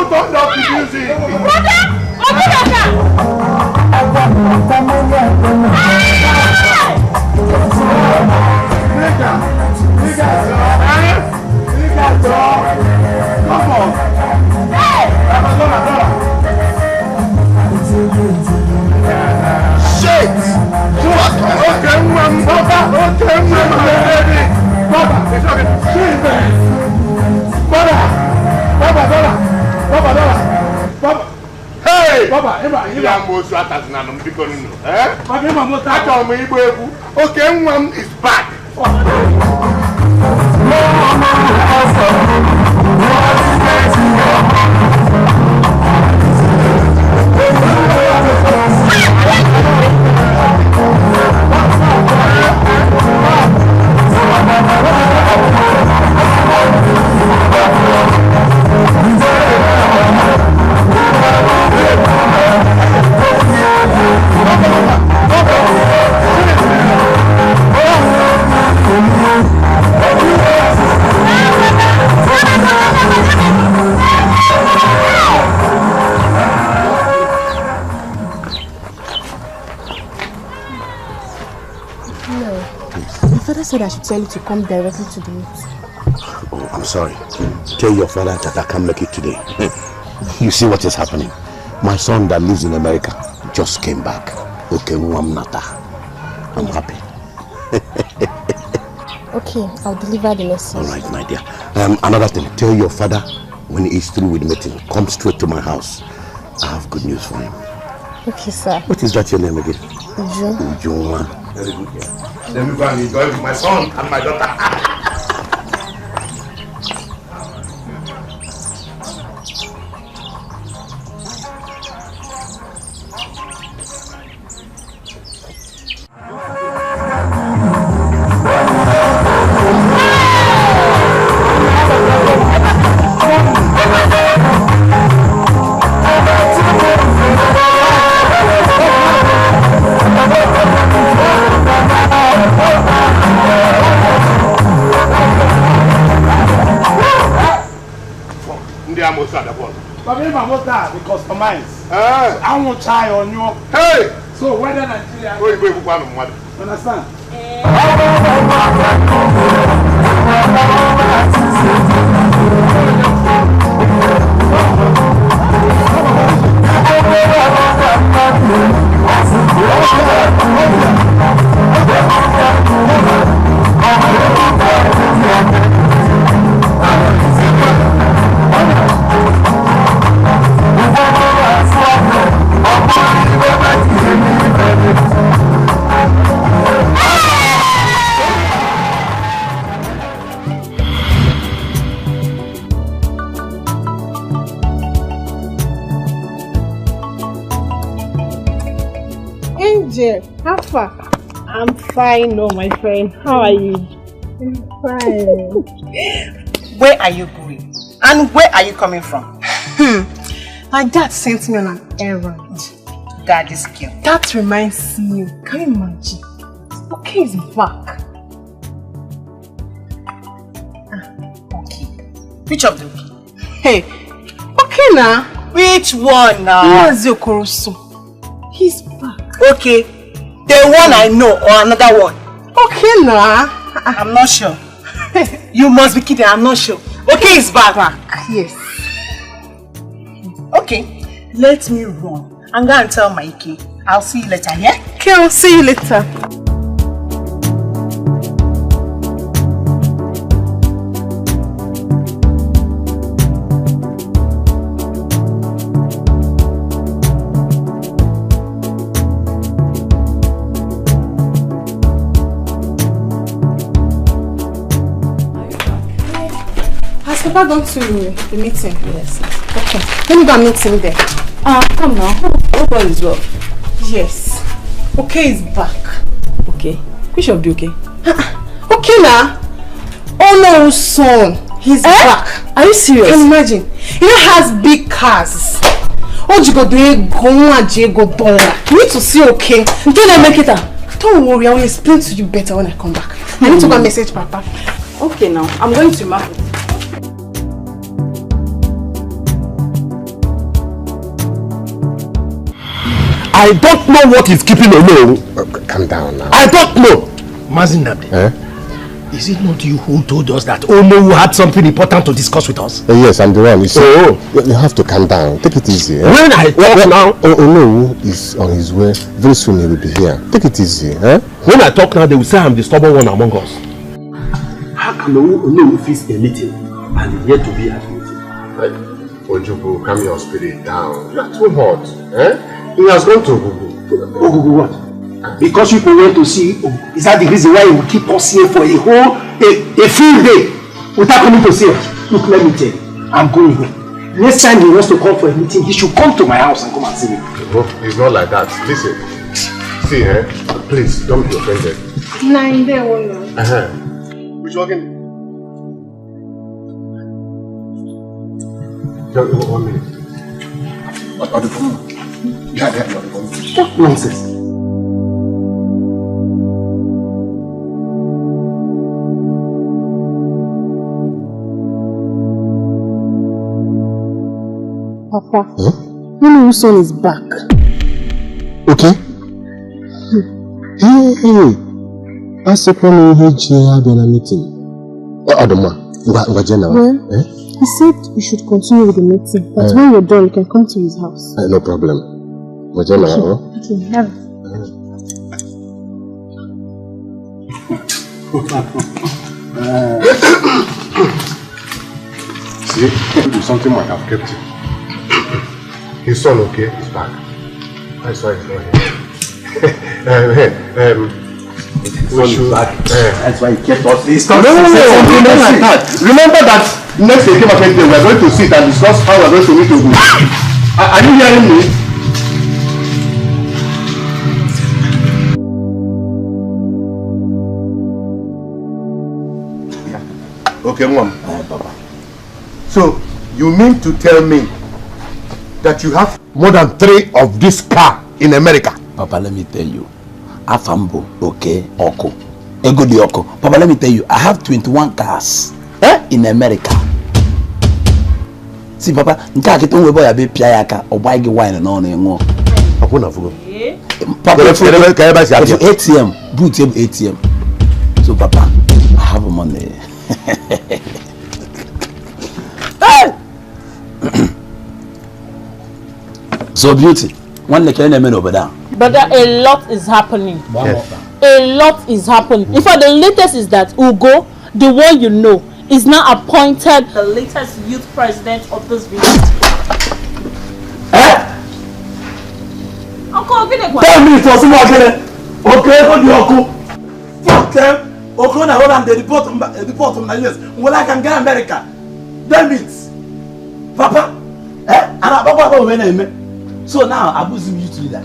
turned up the music? Come on. Shit! Okay, Papa, it's okay. Papa. Hey! Papa, you are most at Nanum because you know. Eh? Okay, one is back. Said I should tell you to come directly to the meeting. Oh, I'm sorry. Tell your father that I can't make it today. You see what is happening? My son that lives in America just came back. Okay, I'm happy. Okay, I'll deliver the message. All right, my dear. Another thing, tell your father when he's through with the meeting, come straight to my house. I have good news for him. Okay, sir. What is that your name again? Uju. Uju. Very good. Let me go and enjoy with my son and my daughter. almost at the bottom. But if I'm not that, they customize. So I won't try on you. Hey! So whether Nigeria... Wait, one more. Understand? Angel, how far? I'm fine, oh my friend. How are you? I'm fine. Where are you going? And where are you coming from? My dad sent me on an errand. Daddy's girl. That reminds me. Can you imagine? Okay is back. Okay. Which of them? Hey, okay now. Which one now? Okoroso. He's back. Okay. The one I know or another one? Okay now. I'm not sure. You must be kidding. I'm not sure. Okay, he's back. Yes. Okay. Let me run. I'm going to tell Mikey. I'll see you later, yeah? Okay, I'll see you later. Has Papa gone to the meeting? Yes. Okay. Let me go and meet him there. Come now. Hope all is well. Yes. Okay is back. Okay. Which of the okay? Okay now. Oh no, son. He's back. Are you serious? Can you imagine? He has big cars. Oh, you need to see okay. Don't I make it up? Don't worry, I will explain to you better when I come back. I need to go and message Papa. Okay now. I'm going to market. I don't know what is keeping Ono. Calm down now. I don't know. Mazinabdi, is it not you who told us that Ono had something important to discuss with us? Yes, I'm the one. You see, you have to calm down. Take it easy. When I talk now, Ono is on his way. Very soon he will be here. Take it easy. When I talk now, they will say I'm the stubborn one among us. How can Ono fix a meeting and yet to be at meeting? Ojubu, calm your spirit down. You are too hot. He has gone to Gugu. Gugu what? Because people went to see, is that the reason why he will keep us here for a whole, a full day without coming to see us? Look, let me tell you, I'm going home. Next time he wants to come for a meeting, he should come to my house and come and see me. No, it's not like that. Listen, see, please, don't be offended. Which organ? Just 1 minute. What are the phone? Yeah, they are the phone. What nonsense? Papa, Ono's son is back. Okay. Hey. Ask upon me here at a meeting. Adoma, he said we should continue with the meeting, but when you're done, you can come to his house. No problem. Okay, have it. See, something might have kept him. His son, okay, is back. That's why he's not here. That's why he kept us. It's not something like that. Remember that next day came up we are going to sit and discuss how we are going to meet Ogun. Are you hearing me? Okay, Mom. Papa. So, you mean to tell me that you have more than 3 of this car in America? Papa, let me tell you. Afambo, okay, Oko. Ego di Oko. Papa, let me tell you, I have 21 cars in America. See, Papa, Nkaki don't worry about Piaka or buy wine and on anymore. I couldn't afford Papa, ATM, boot ATM. So, Papa, I have money. So, beauty, one the kind of men over there. But a lot is happening. Yes. A lot is happening. In fact, the latest is that Ugo, the one you know, is now appointed the latest youth president of this village. Uncle, tell me for some more. Okay, hold your uncle. Fuck them. Okay, now hold on. They report from Nigeria. Well, I can get America. Damn it, Papa. And I Papa when I met. So now I was in youth leader.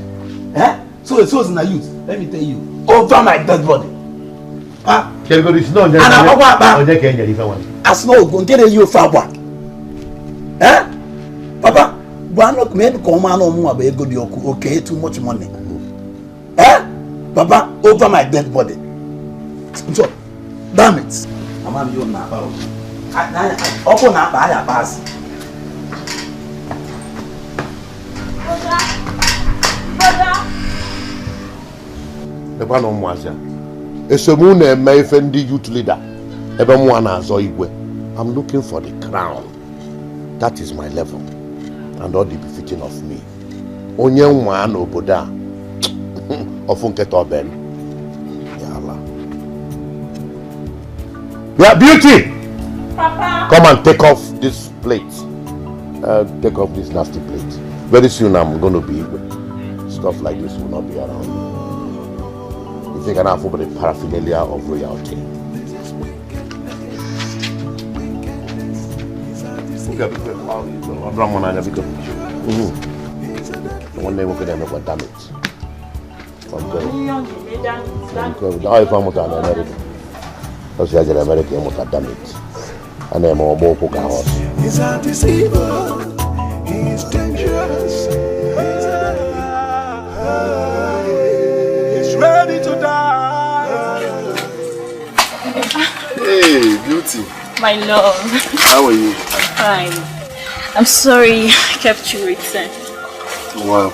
So it was in the youth. Let me tell you. Over my dead body. Can go this no. And I Papa. As no, go get you Papa. Papa. One look maybe come on more about go the okay, too much money. Papa, over my dead body. So, damn it. I'm on you now. Open up by a pass. The one on Mazia. It's a moon and my friend, the youth leader. Everyone has Igwe. I'm looking for the crown. That is my level. And all the befitting of me. Onye one oboda. Ofunketo Ben. Ya Allah. Yeah, beauty! Papa! Come and take off this plate. Take off this nasty plate. Very soon I'm going to be. Stuff like this will not be around. You think I have the paraphernalia of royalty. One day we're going to make a damage. I'm going to America. Because you're American, you're damage. And I'm more house. He's a deceiver. He's dangerous. He's ready to die. Hey, beauty. My love. How are you? Fine. I'm sorry I kept you waiting. Wow.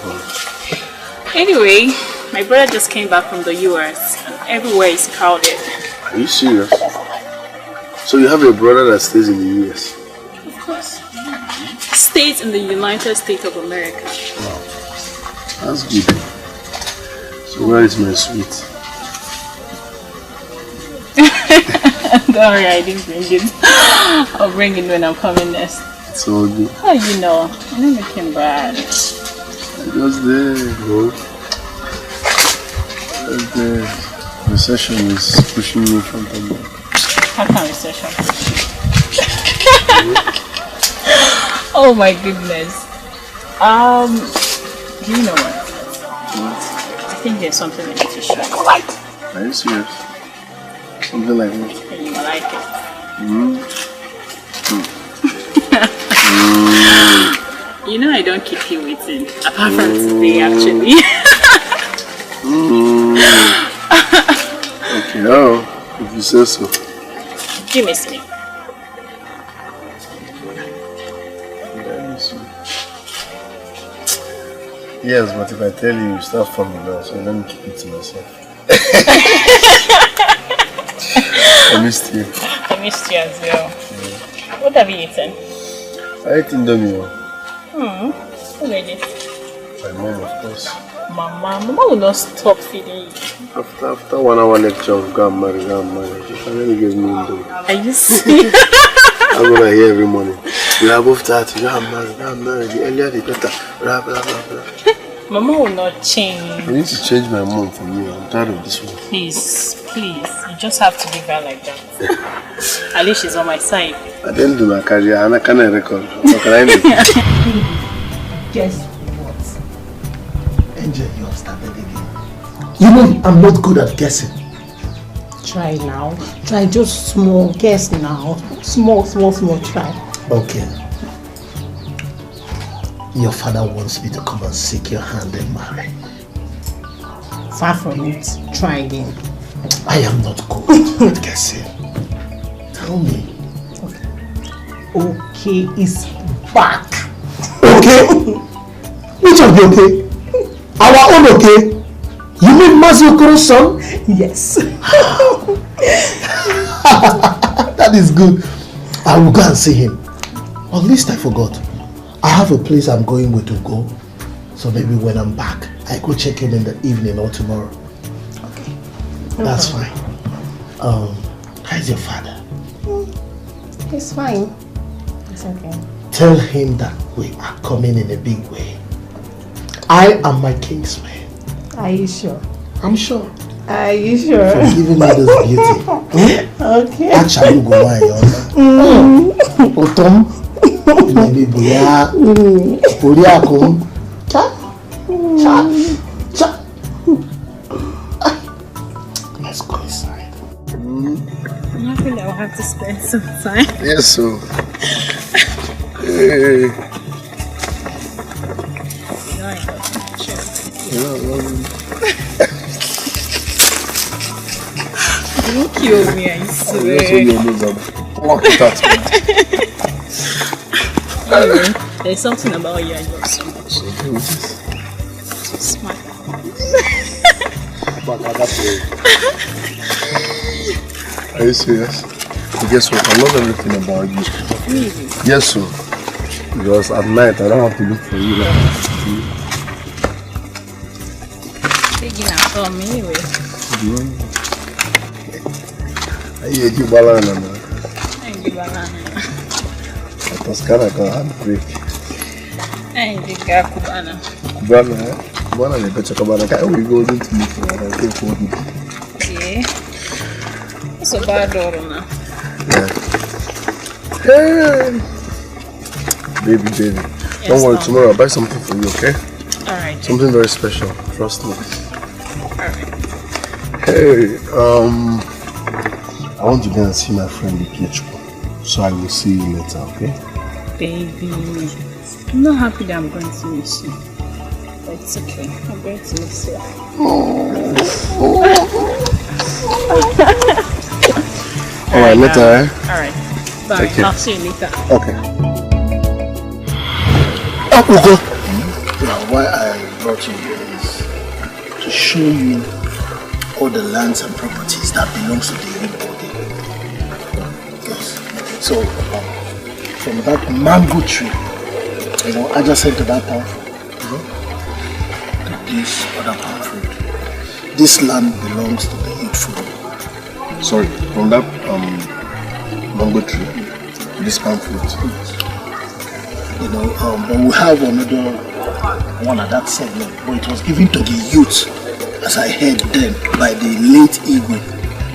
Anyway, my brother just came back from the US. Everywhere is crowded. Are you serious? So you have a brother that stays in the US? Of course. Stays in the United States of America. Wow. That's good. So where is my sweet? Don't worry, I didn't bring it. I'll bring it when I'm coming next. It's all good. How you know? I'm not looking bad. Just there, bro. Just there. Recession is pushing me in front of me. How can recession push you? Oh my goodness. Do you know what? I think there's something I need to show you. Are you serious? Something like what? And you like it. You know I don't keep you waiting. Apart from today, actually. Okay, oh, if you say so. You miss me. Yes, but if I tell you, you start falling now, so let me keep it to myself. I missed you. I missed you as well. What have you eaten? I ate Indomie. Who made it? My mom, of course. Mama will not stop feeding you. After 1 hour lecture of go and marry, she finally gave me Indomie. Are you serious? I'm gonna hear every morning. We are both 30, go and marry, the earlier the better, blah blah blah blah. Mama will not change. I need to change my mom for you. I'm tired of this one. Please, you just have to leave her like that. At least she's on my side. I didn't do my career and I can't record. What can I do? Guess what? Angel, you have started again. You know I'm not good at guessing. Try now. Try just small. Guess now. Small, try. Okay. Your father wants me to come and seek your hand in marriage. Far from it. Try again. I am not good at guessing. Tell me. Okay, it's back. Okay? Which of the okay? Our own okay? You mean Mazioko's son? Yes. That is good. I will go and see him. At least I forgot. I have a place I'm going with to go. So maybe when I'm back, I go check him in the evening or tomorrow. Okay. That's fine. How's your father? He's fine. It's okay. Tell him that we are coming in a big way. I am my kingsman. Are you sure? I'm sure. Are you sure? For giving me this beauty. Okay. Actually, go on. Otom. Maybe Buya. Buya Kum. Cha. Cha. Cha. Let's go inside. I'm happy that we'll have to spend some time. Yes, so. Hey. Don't kill me, I swear. Anyway, there's something about you I love so much. So smart. Are you serious? But guess what? I love everything about you. Really? Yes, sir. Because at night I don't have to look for you now. Taking out from me anyway. I eat you banana now. I ain't the banana. Toscana can handbrake. I ain't the Cubana. Cubana, eh? Cubana, they better Cubana. Can't we go into me for I take for me? Yeah. It's a bad door now. Yeah. Hey. Baby. Yes, don't worry, tomorrow I'll buy something for you, okay? Alright. Something very special. Trust me. Alright. Hey, I want to go and see my friend Dikeh. So I will see you later, okay? Baby, I'm not happy that I'm going to miss you. But it's okay. I'm going to miss you. Alright, later, eh? Alright. Bye. Okay. I'll see you later. Okay. Ugo. Now, why I brought you here is to show you all the lands and properties that belongs to the body. Yes. So, from that mango tree, adjacent to that palm fruit, to this other palm fruit, this land belongs to the youthful. Sorry, from that mango tree, this palm fruit. Yes. But we have another one at that segment, but it was given to the youth, as I heard then, by the late Igwe.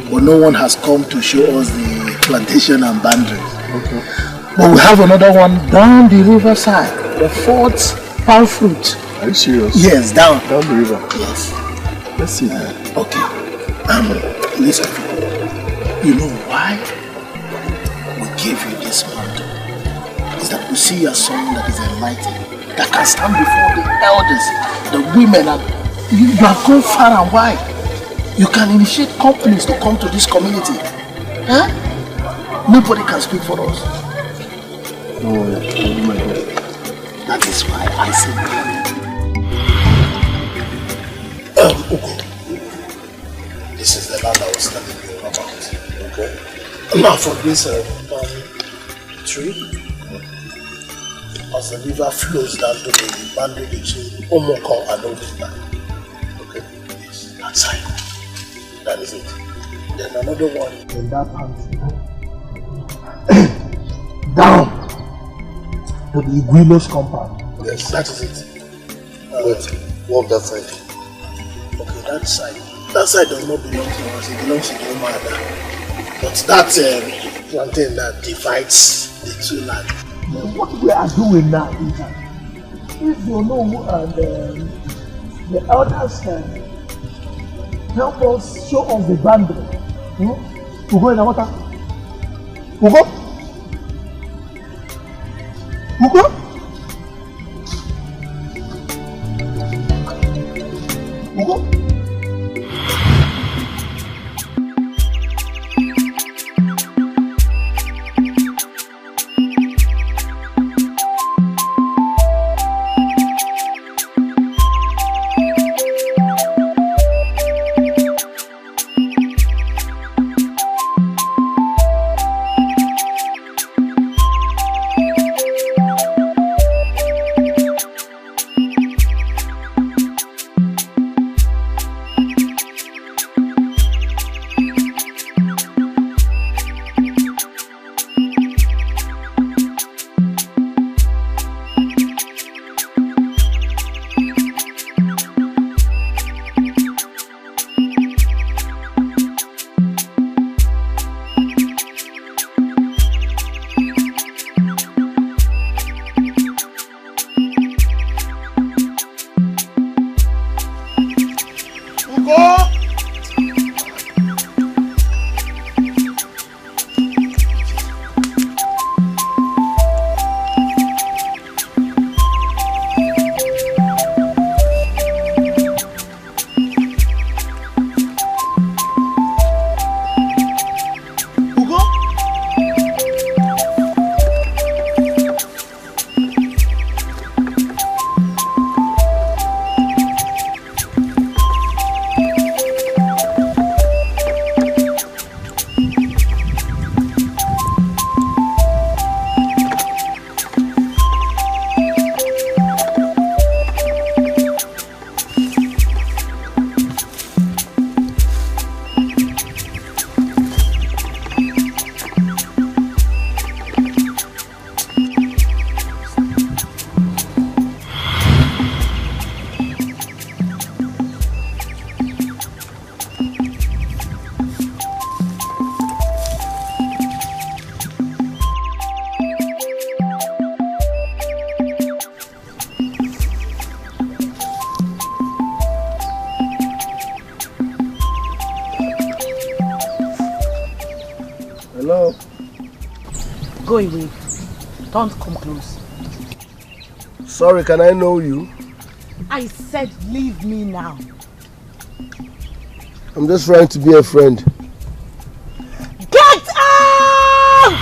But no one has come to show us the plantation and boundaries. Okay. But we have another one down the riverside, the fourth palm fruit. Are you serious? Yes, down the river. Yes. Let's see that. Okay. Listen, you know why we gave you this mantle? Is that we see a son that is enlightened, that can stand before the elders, the women, and you have gone far and wide. You can initiate companies to come to this community. Huh? Nobody can speak for us. No, oh my God. That is why I say okay. This is the land I was telling you about. Okay. Now from this palm tree, as the river flows down to the boundary between Omoko and Obinna. Okay. Yes, that side. That is it. Then another one in that palm tree. Down to the Iguilos compound. Yes. That is it. Wait, walk that side. Okay, that side. That side does not belong to us, it belongs to the Omada. But that plantain that divides the two lands. What we are doing now is that if you know and the elders can help us, show us the boundary. We go in the water. We go. We go. We go. Go away. Don't come close. Sorry, can I know you? I said leave me now. I'm just trying to be a friend. Get out!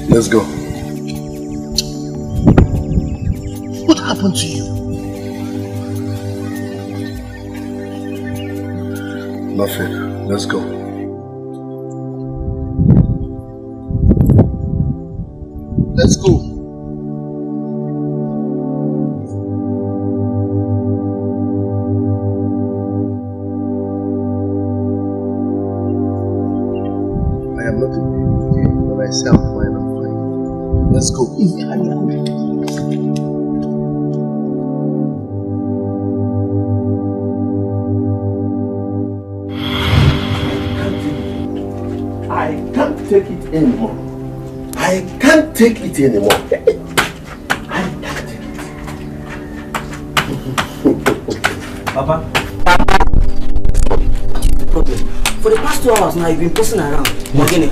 Let's go. What happened to you? Nothing. Let's go. Let's go. I am not a baby. When I say I'm fine, I'm fine. Let's go. I can't take it anymore. I can't take it anymore. I can't take it. Papa. The problem. For the past 2 hours now, you've been posting around. Again,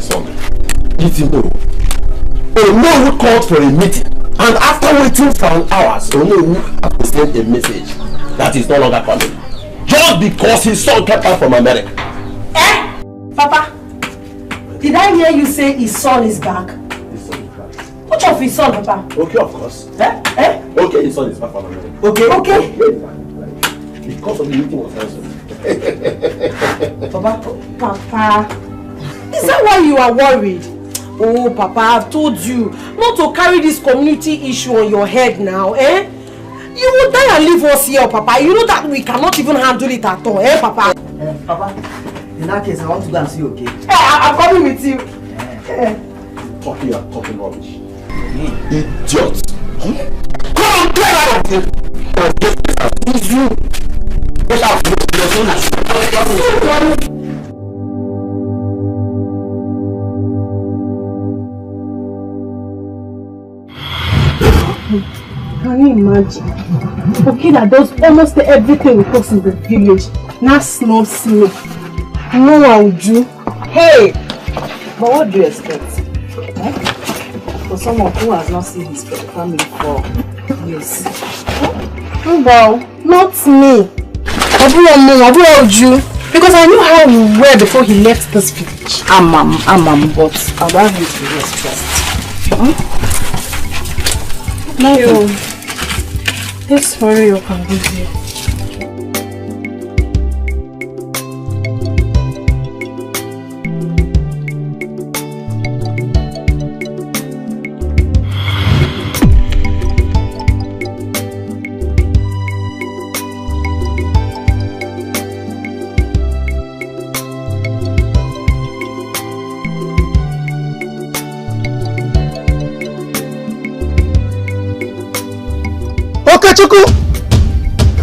Ono called for a meeting, and after waiting for an hour, Ono has sent a message that is no longer coming. Just because his son kept out from America. Eh? Papa, did I hear you say his son is back? His son is back. Which of his son, Papa? Okay, of course. Eh? Okay, his son is back from America. Okay. Because of the meeting was cancelled. Papa, is that why you are worried? Oh, Papa, I've told you not to carry this community issue on your head now, eh? You will die and leave us here, Papa. You know that we cannot even handle it at all, eh, Papa? Papa, in that case, I want to go and see you, okay? I'm coming with you. Talking rubbish. Idiot. Come on, get out of here. It's you. Get out of here. Can you imagine? Okay, that does almost everything with us in the village. Now snubs me. No one will do. Hey! But what do you expect? Eh? For someone who has not seen his family for years. Well, not me. Because I knew how we were before he left this village. But I'll have you to rest first. No, let's hurry up and leave here. Okechukwu!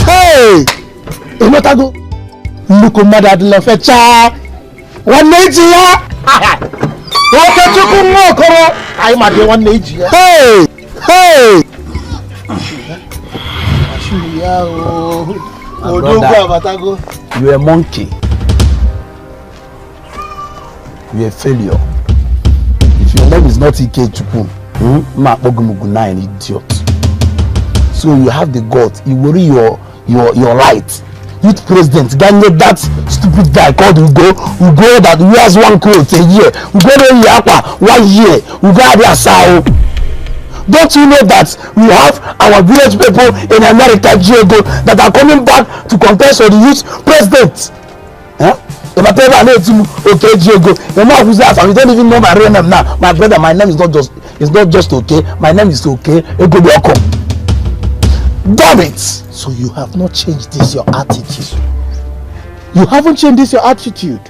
Hey! Enotago! Nnukwu mmadụ adịla fecha! Nwanne eji ya! Okechukwu nwa okoro! Anyị ma dị nwanne eji ya! Hey! Hey! Ashuru ya ooo! Odogwu abatago! You a monkey. You a failure. If your name is not Ikechukwu, ma akpọgumugu na an idiot. So you have the guts, you worry your light youth president, Ganye, that stupid guy called Ugo that wears one coat a year, Ugo no Yapa 1 year, Ugo Adiasao. Don't you know that we have our village people in America, Diego, that are coming back to contest for the youth president? Huh? If I tell you I know okay, Diego, you know who's that? You don't even know my real name now. My brother, my name is not just okay. My name is okay. Ego Bioko. Damn it! So you have not changed this your attitude. You haven't changed this your attitude.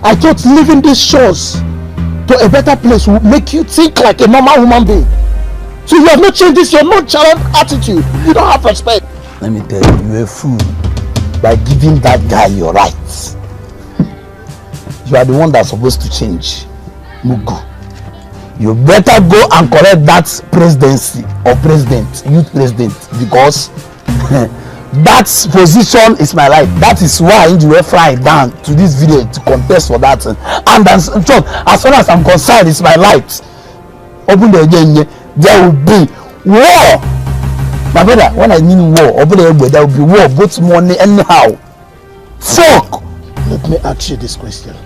I thought leaving these shores to a better place will make you think like a normal human being. So you have not changed this your nonchalant attitude. You don't have respect. Let me tell you, you're a fool by giving that guy your rights. You are the one that's supposed to change. Mugu. You better go and correct that presidency or president, youth president, because that position is my life. That is why you will fly down to this village to contest for that. And as far as I'm concerned, it's my life. Open the again, there will be war. My brother, when I mean war, open the again, there will be war, both money anyhow. Fuck! Let me ask you this question.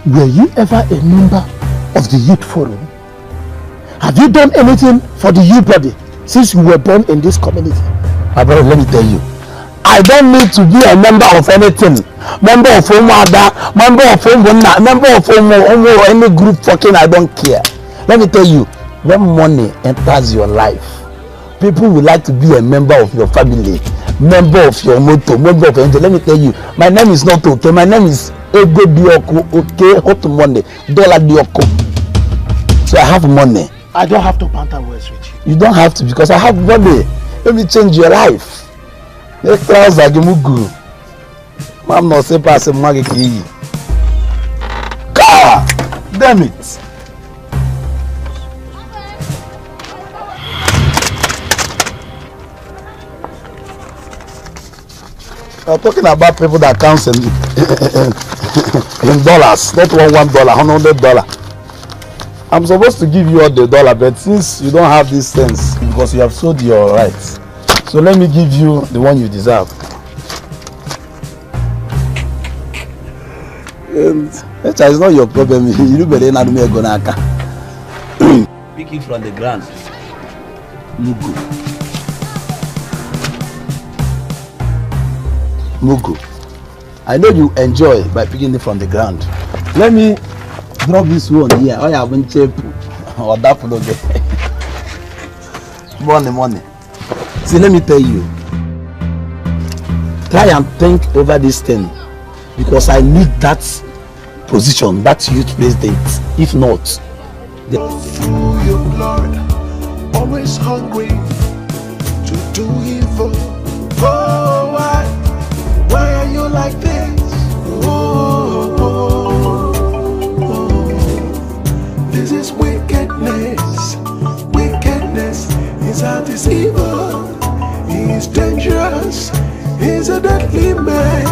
Were you ever a member of the youth forum? Have you done anything for the youth body since you were born in this community? My brother, let me tell you, I don't need to be a member of anything. Member of Omada, member of Omona, member of Omo, any group fucking, I don't care. Let me tell you, when money enters your life, people will like to be a member of your family, member of your motto, member of angel. Let me tell you, my name is not okay. My name is Ego Dioko, okay, hot money, dollar Dioko. So I have money. I don't have to banter words with you. You don't have to, because I have money. Let me change your life. Let's try Zagimugu. I'm not saying pass a magiki. Damn it. I'm talking about people that counts in dollars, not $1, $100. I'm supposed to give you all the dollar, but since you don't have this sense, because you have sold your rights, so let me give you the one you deserve. That is not your problem. You better not me go naka. Pick it from the ground. Mugu. I know you enjoy by picking it from the ground. Let me drop this one here. I haven't tape or that money. See, let me tell you. Try and think over this thing, because I need that position, that youth president. If not, through your glory, always hungry to do evil. Oh, why are you like this? This is wickedness. Wickedness is a deceiver. He is dangerous. He's a deadly man.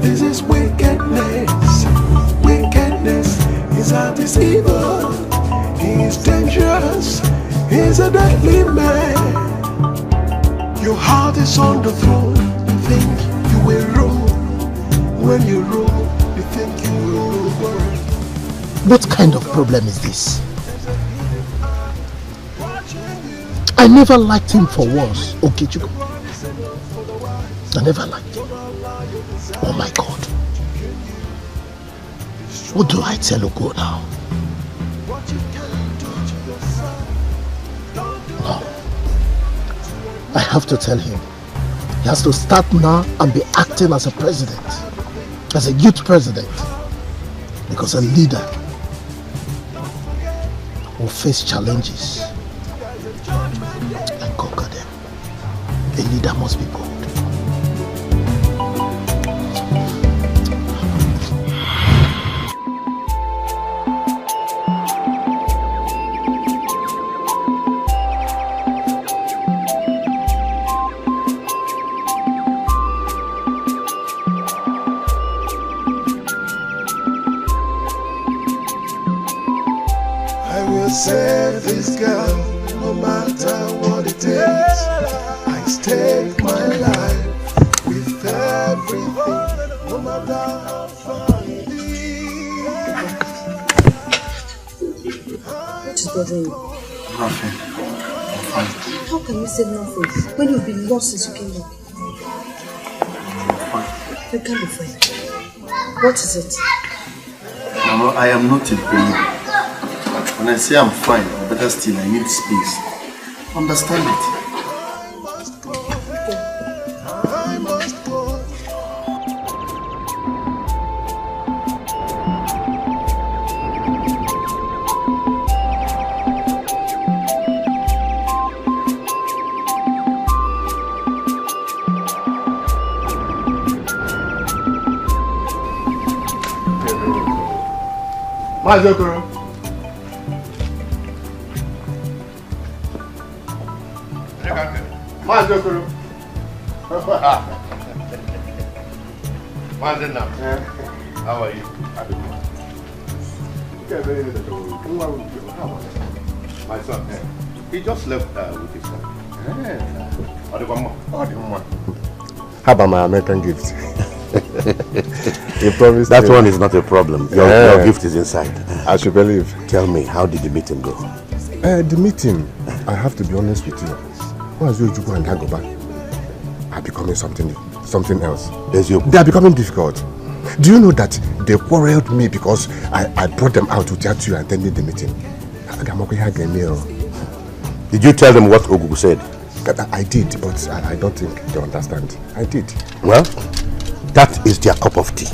This is wickedness. Wickedness is a deceiver. He is dangerous. He's a deadly man. Your heart is on the throne. You think you will rule. When you rule, you think you will rule. What kind of problem is this? I never liked him for once, Okechukwu. I never liked him. Oh my God. What do I tell Ugo now? No. I have to tell him. He has to start now and be acting as a president. As a youth president. Because a leader will face challenges and conquer them. A leader must be bold. I will set this girl, no matter what it takes. I stake my life with everything, no matter how far it is. What is bothering you? Nothing. I'm fine. How can you say nothing when you've been lost since you came back? You can't be fine. What is it? Mama, I am not a baby. When I say I'm fine, or better still, I need space. Understand it. Mazokoro. Mazokoro. Mazena. How are you? My son. He just left with his son. How about my American gift? You promised that me. one is not a problem. Your gift is inside. I should believe. Tell me, how did the meeting go? The meeting, I have to be honest with you. Once you go and Dagoba are becoming something else. They are becoming difficult. Do you know that they quarreled me because I brought them out to chat to you and attended the meeting? Did you tell them what Ogugu said? I did, but I don't think they understand. I did. Well, that is their cup of tea.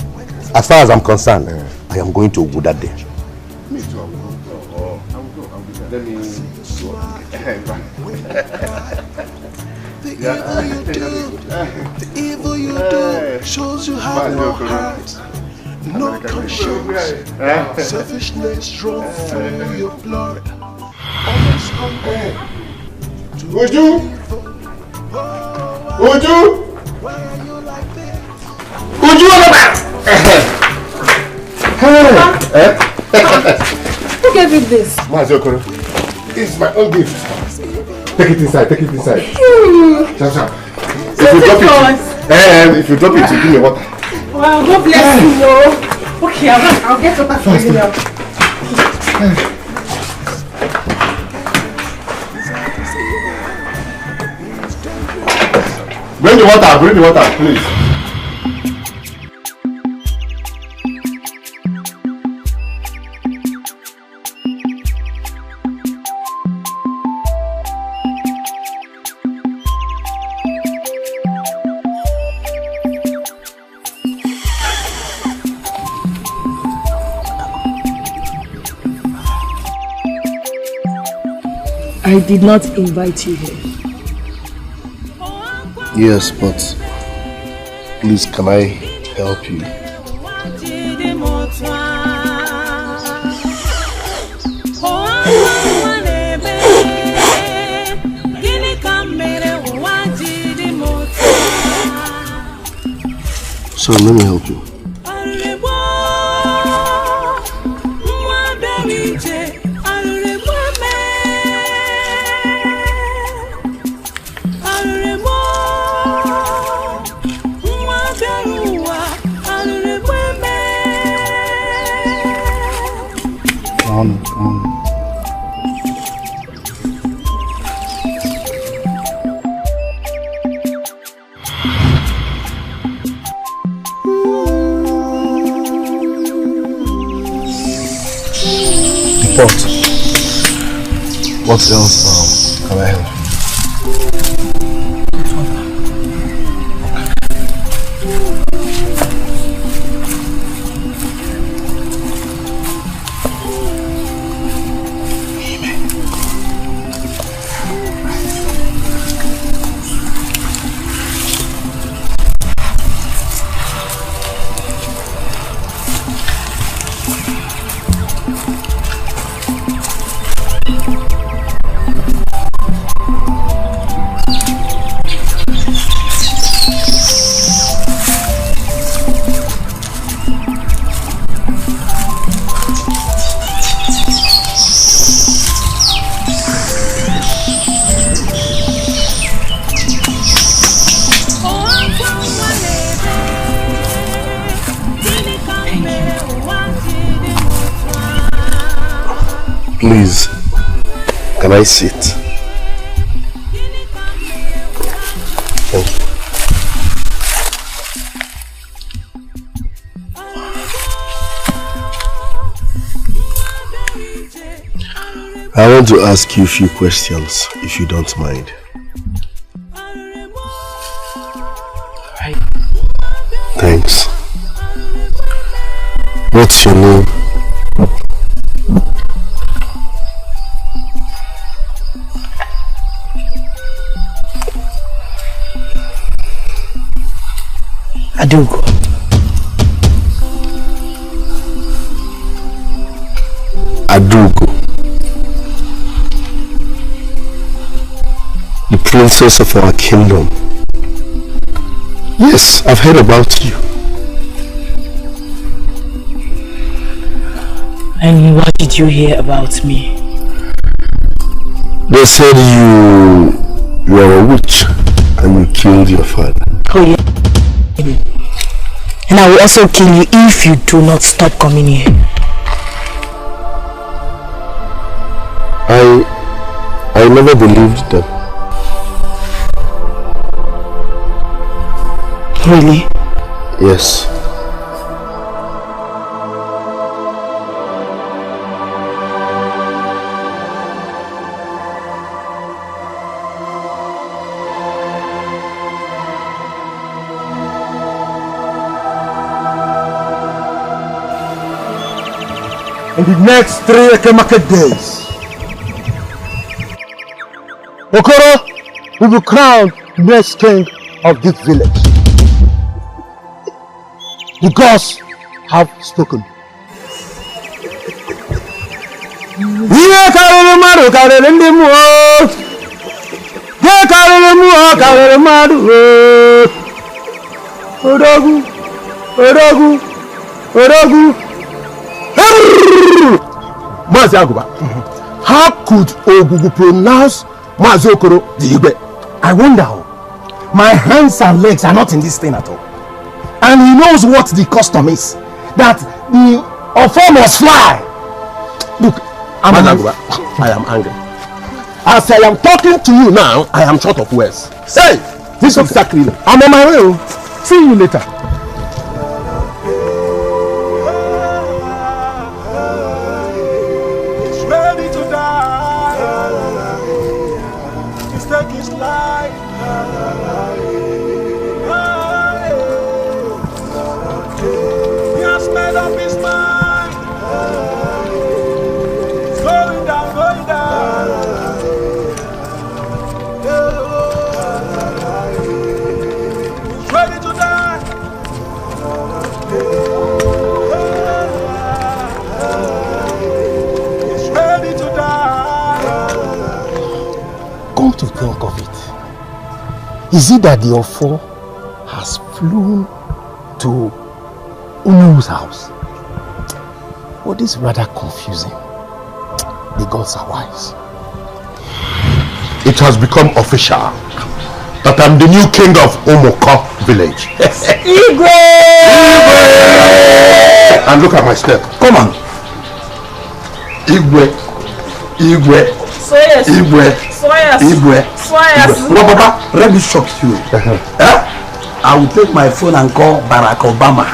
As far as I'm concerned, I am going to Ogugu that day. Me too, I will go. Let me The evil you do shows you have no heart, no conscience, selfishness run through your blood. Always hunger. Uju! Who gave you this? Mazokoro, this is my own gift. Take it inside. Chap. If you drop it, you give me water. Wow, God bless you. Okay, I'll get water for you now. Bring the water, please. I did not invite you here. Yes, but please, can I help you? So let me help you. What else can I help you? Please, can I sit? Thank you. I want to ask you a few questions, if you don't mind. Right. Thanks. What's your name? Adugo. Adugo. The princess of our kingdom. Yes, I've heard about you. And what did you hear about me? They said you are a witch and you killed your father. Oh yeah. And I will also kill you if you do not stop coming here. I never believed them. Really? Yes. In the next 3 Eke market days, Okoro will be crowned next king of this village. The gods have spoken. Mazi Aguba, how could Ogugu pronounce Mazi Okoro the Igbe? I wonder. My hands and legs are not in this thing at all. And he knows what the custom is. That the offer must fly. Look, I am angry. As I am talking to you now, I am short of words. Say, this is sacrilege. I'm on my way. See you later. To think of it, is it that the Ofo has flown to Unu's house? Well, this is rather confusing. The gods are wise. It has become official that I'm the new king of Omoko village. Igwe! And look at my step. Come on. Igwe. Igwe. Soyas. Igwe. Soyas. Igwe. Soyas. No, Papa, let me shock you. I will take my phone and call Barack Obama.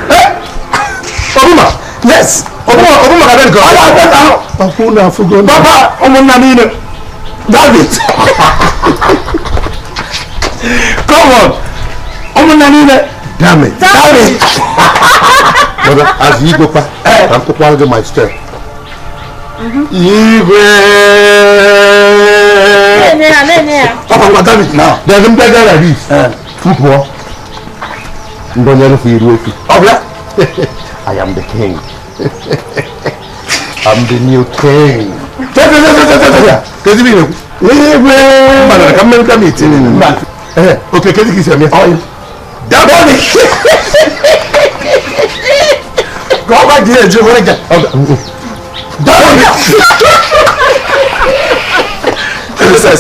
Obama? Yes. Obama can go. Papa, David. Come on. Damn it. But as you go back, I'm going to my step. Igwe. Papa, David now. There's a better like this. Football. I am the king. I'm the new king. Okay, can you kiss me? That body. Go back here, Joe.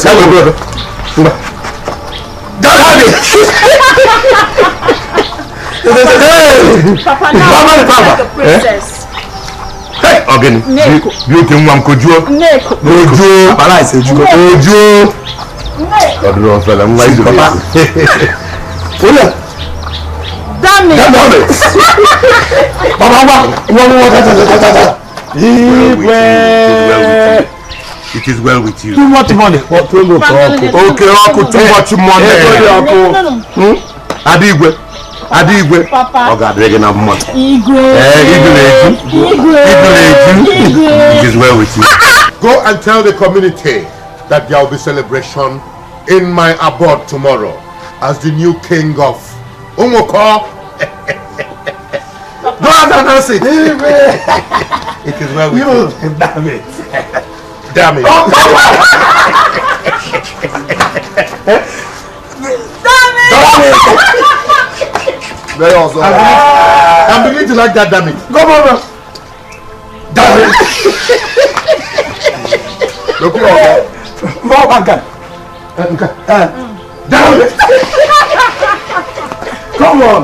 Hello, brother. Papa, now I'm like a princess. Hey! Again, beauty one kojo. Kojo. Abala ise ju. Kojo. Odro fella, mo izo. Oya. Damn it. Baba, it is well with you. Too much money. Okay, uncle, too much money. Adigwe. Papa. Oh God, we're gonna have money. Igwe. It is well with you. Go and tell the community that there will be celebration in my abode tomorrow as the new king of Umoko. Go and announce it. It is well with you. Damn it. Damn it. Very awesome. I'm beginning to like that, damn it. Go on. Damn it. Look here. More uncle. Damn it. Come on.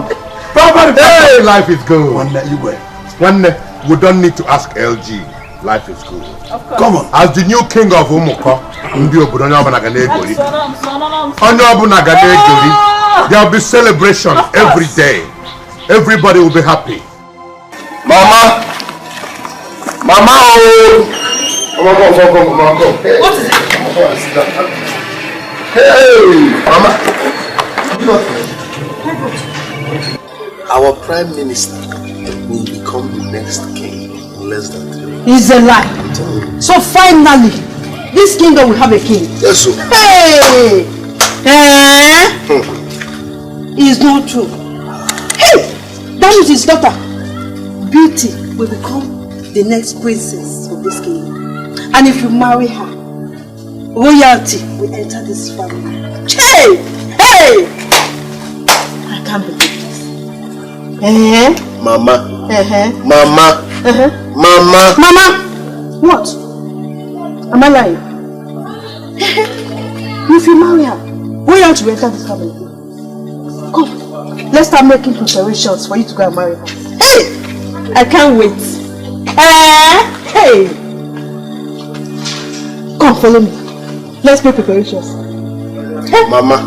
Hey, life is good. One day you go. One day, we don't need to ask LG. Life is good. Of course. Come on. As the new king of Umoko, there will be celebration every day. Everybody will be happy. Mama! Mama! Oh! Come. What is it? Hey! Mama! Our prime minister will become the next king in less than 3 years. It's a lie. So finally, this kingdom will have a king. Yes, sir. Hey! It's not true. Hey! That is his daughter. Beauty will become the next princess of this kingdom. And if you marry her, royalty will enter this family. Hey! Hey! I can't believe this. Mama. Mama. Mama. Mama! What? Am I lying? If you marry her, royalty will enter this family. Come, let's start making preparations for you to go and marry her. Hey! I can't wait. Hey! Come, follow me. Let's make preparations. Hey. Mama.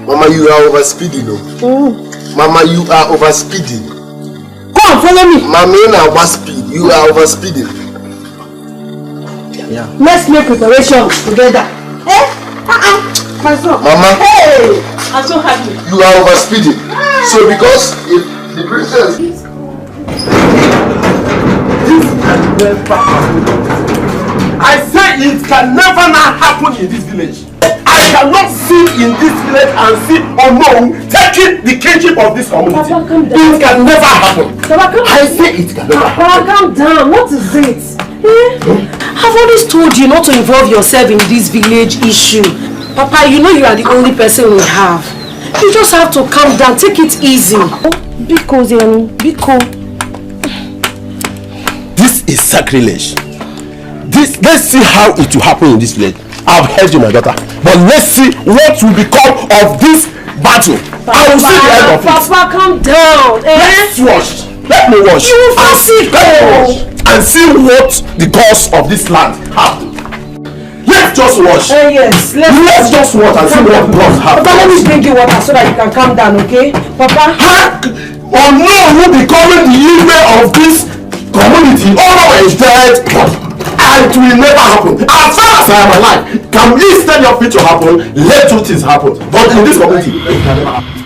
Mama, you are overspeeding. Mama, you are overspeeding. Come, follow me. Mama, you are overspeed. You are overspeeding. Yeah. Let's make preparations together. My son. Mama. Hey! I'm so happy. You are overspeeding. So because if the princess... I say it can never not happen in this village. I cannot sit in this village and see Omo taking the kingship of this community. Papa, calm down. It can never happen. Papa, I say it can never happen. Papa, calm down. What is it? I've always told you not to involve yourself in this village issue. Papa, you know you are the only person we have. You just have to calm down. Take it easy. Biko, Zeni. Biko. This is sacrilege. Let's see how it will happen in this village. I've heard you, my daughter. But let's see what will become of this battle. Papa, I will see the end of it. Papa, calm down. Let's watch. Let me watch. You will fall sick. And see what the cause of this land happened. Let's just watch. Yes. Let's just watch and see what does happen. Papa, let me bring you water so that you can calm down, okay? Papa? Or no, who becoming the leader of this community? All is dead. And it will never happen. As far as I am alive, can we instead of it to happen, let two things happen. But in this community, it can never happen.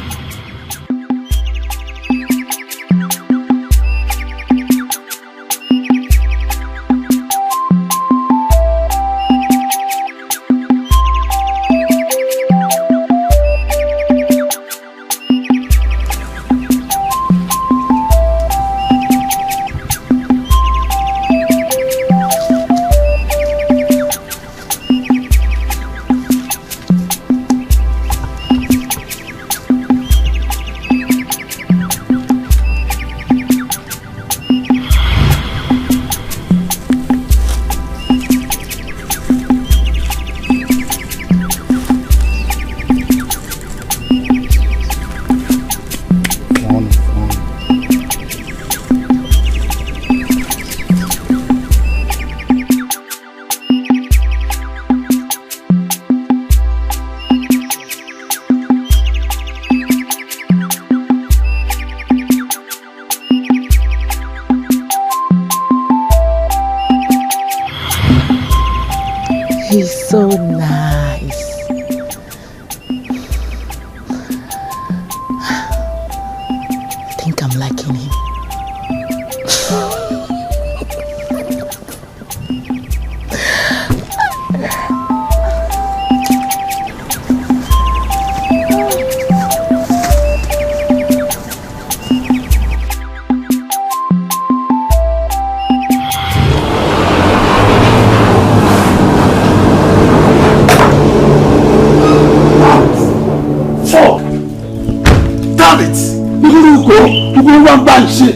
Damn it! You go one bad shit.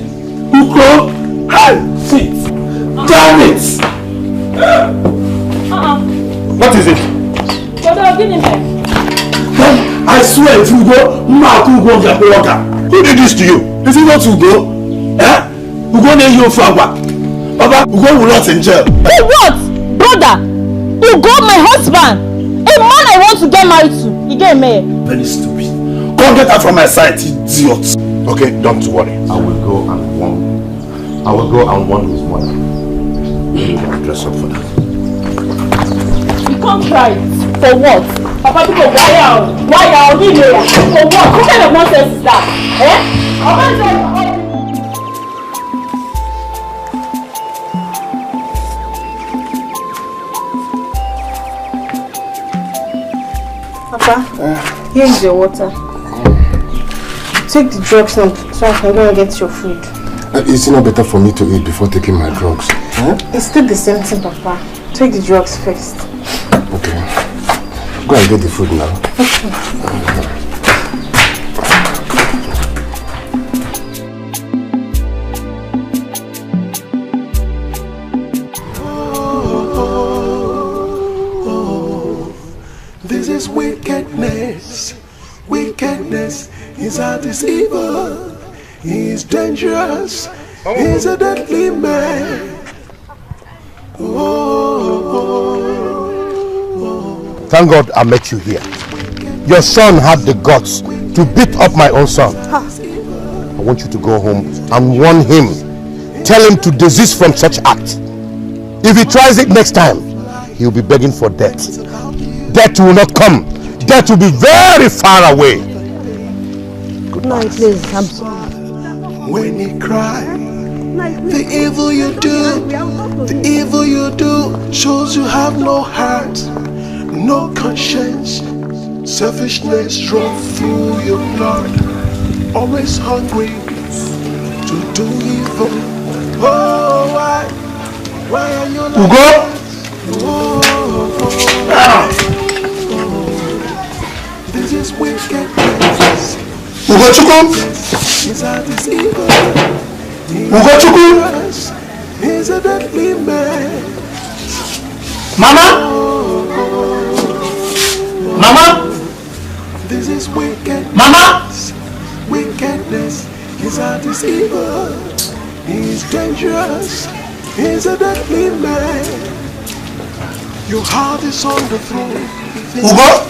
You go. Hey, shit. Damn it! What is it? I swear if you go, who did this to you? Is it not Ugo? Eh? Ugo near you for what? Baba, Ugo will not in jail. Hey, what? Brother, Ugo, my husband. A man I want to get married to. He get married. Very stupid. Go get out from my sight, idiot. Okay, don't worry. I will go and warn his mother. Maybe I'll dress up for that. You can't try it. For what? Papa, people, why out? For what? What kind of nonsense is that? Eh? Papa, here is your water. Take the drugs now so I can go and get your food. Is it not better for me to eat before taking my drugs? Huh? It's still the same thing, Papa. Take the drugs first. Okay. Go and get the food now. This is wickedness. Wickedness is at his evil. He is dangerous. He's a deadly man. Thank God I met you here. Your son had the guts to beat up my own son. I want you to go home and warn him. Tell him to desist from such act. If he tries it next time, he'll be begging for death. Death will not come. Death will be very far away. Good night, please. I'm sorry. When you cry, the evil you do shows you have no heart, no conscience. Selfishness runs through your blood, always hungry to do evil. Oh, why are you like that? This is wickedness. He's at his evil. He's a deadly man. Mama? Mama? This is wickedness. Mama? Wickedness. He's at his evil. He's dangerous. He's a deadly man. Your heart is on the throne.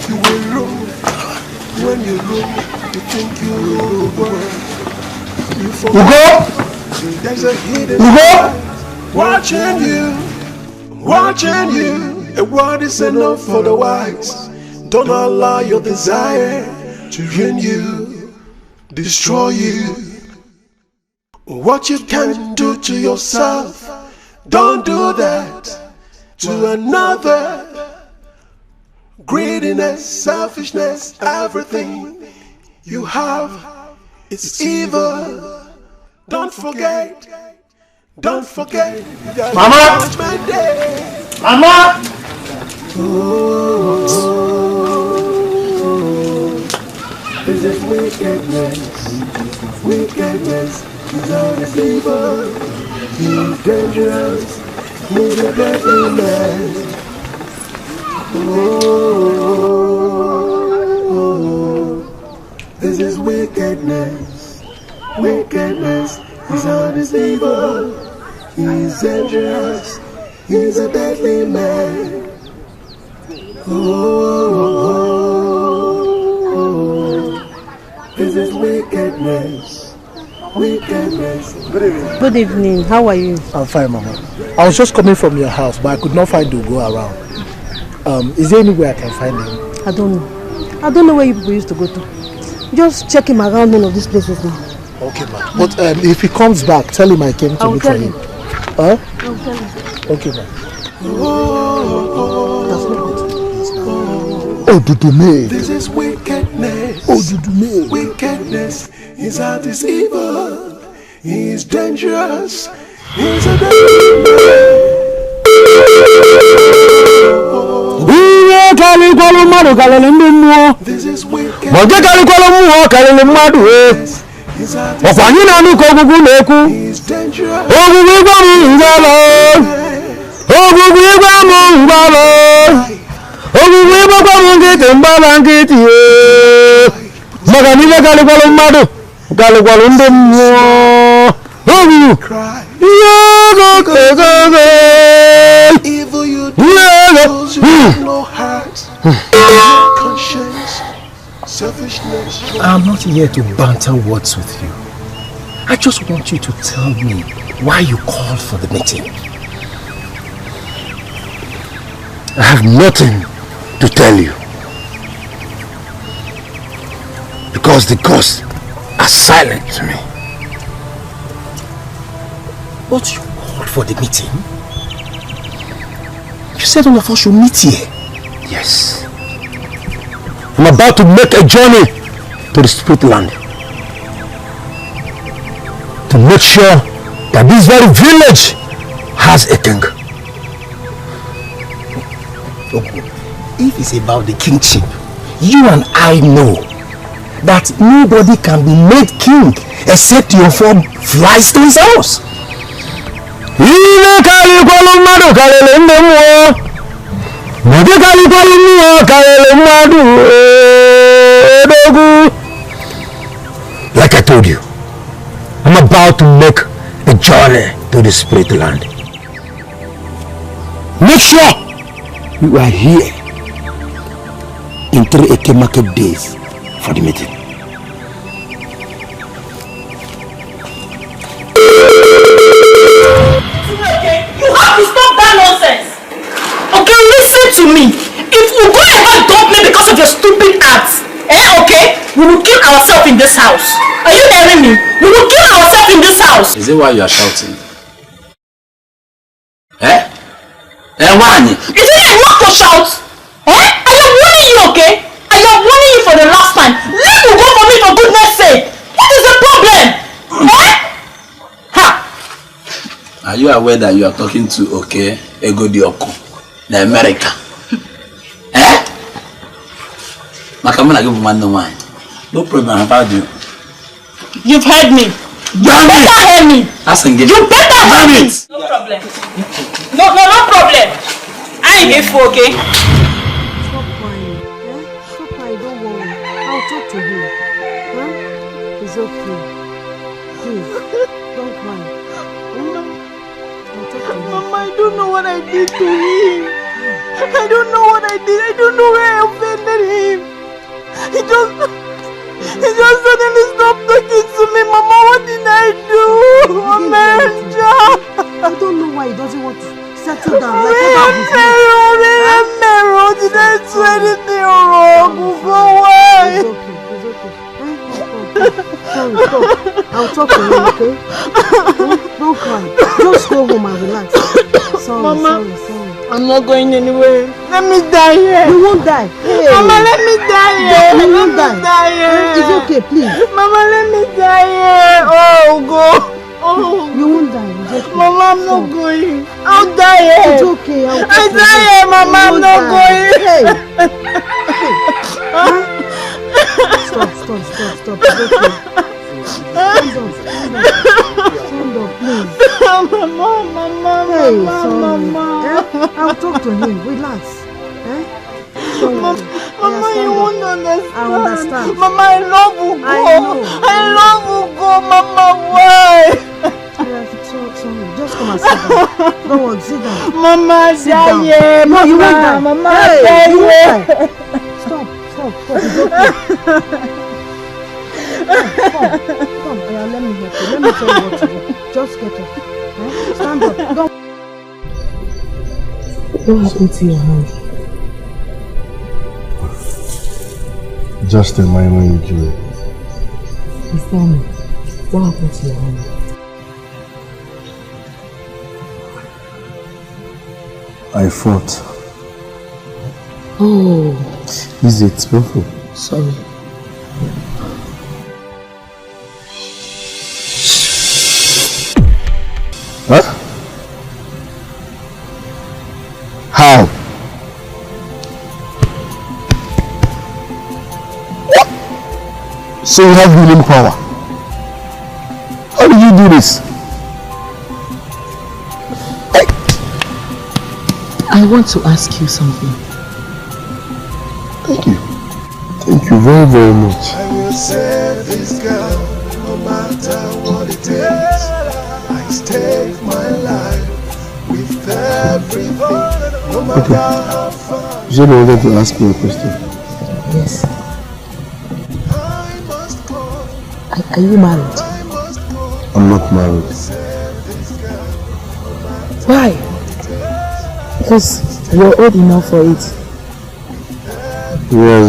You will rule. When you rule, you think you rule the world. There's a hidden light watching you. A word is enough for the wise. Don't allow your desire to ruin you, destroy you. What you can do to yourself, don't do that to another. Greediness, selfishness, everything you have, it's evil. Don't forget. Mama! Mama! This is wickedness. Wickedness is always evil. He's dangerous. He's a deadly man. This is wickedness. Wickedness is always evil. He's dangerous. He's a deadly man. This is wickedness. Wickedness. Good evening. Good evening. How are you? I'm fine, Mama. I was just coming from your house, but I could not find Ugo around. Is there any way I can find him? I don't know. I don't know where you people used to go to. Just check him around one of these places now. Okay, ma. But if he comes back, tell him I came to look for him. Huh? I'll tell him. Okay, ma. Oh, Dudume. This is wickedness. Oh, Dudume. Wickedness is at his evil. He's dangerous. He's a deadly man. We are calling kalikwala mmadụ karịrị ndị mmụọ ma nke kalikwala mmụọ karịrị mmadụ ọkwa anyị na-anụ ka ọgwụgwụ na-ekwu ọgwụgwụ igwe m ngwalọ ọgwụgwụ igwe m ngwalọ ọgwụgwụ ịgbakwa m nkịtị mgbala nkịtị maka n'ihe kalikwala mmadụ kalikwala ndị mmụọ Evil you do, those who have no heart, no conscience, selfishness. I'm not here to banter words with you. I just want you to tell me why you called for the meeting. I have nothing to tell you. Because the gods are silent to me. But you called for the meeting? You said all of us should meet here. Yes. I'm about to make a journey to the spirit land. To make sure that this very village has a king. If it's about the kingship, you and I know that nobody can be made king except your form flies to his house. Like I told you, I'm about to make a journey to the spirit land. Make sure you are here in 3 Eke market days for the meeting. You have to stop that nonsense. Okay, listen to me. If you go ever dump me because of your stupid acts, okay, we will kill ourselves in this house. Are you hearing me? We will kill ourselves in this house. Is it why you are shouting? Why? Is it like not to shout? I am warning you, okay? I am warning you for the last time. Let me go for me for goodness sake. What is the problem? Are you aware that you are talking to Ego Dioko, the America? Makamana give man no mind. No problem about you. You've heard me. You better hear me. You better hear me. No problem. No problem. I ain't here for, okay? Stop crying. Stop crying, don't worry. I'll talk to him. It's okay. Please, don't cry. I'll talk to him. Mama, I don't know what I did to him. I don't know what I did. I don't know where I offended him. He just suddenly stopped talking to me. Mama, what did I do? Amanda. I don't know why he doesn't want to settle down. Like Did I do anything wrong? Why? It's okay. Sorry, stop. I'll talk to him, okay? Don't cry. Just go home and relax. Sorry, Mama, sorry. I'm not going anywhere. Let me die here. You won't die. Hey. Mama, let me die here. You won't die. It's okay, please. Mama, let me die here. Oh, go. Oh. You won't die. It's okay. Mama, I'm not going. I'll die here. It's okay. I die here, Mama. I'm not going. Hey. Stop. It's okay. Stand up, please. Mama. Hey, sorry. I'll talk to him. Relax. Mama, you won't understand. I understand. Mama, I love Ugo. I love Ugo. Mama, why? Sorry. Just come and sit down. Don't worry, sit down. Mama, sit down. Yeah, no, you won't die. Mama, you won't die. Stop. It's okay. Come, let me help you. Let me tell you what to do. Just get up. Stand up. What happened to your hand? Just a minor injury. Please tell me, what happened to your hand? I fought. Oh. Is it painful? Sorry. Huh? How? So you have healing power. How did you do this? I want to ask you something. Thank you. Thank you very, very much. I will save this girl no matter what it takes. I stake my life with everything, no matter how far. You said you wanted to ask me a question. Yes. Are you married? I'm not married. Why? Because you're old enough for it. Yes,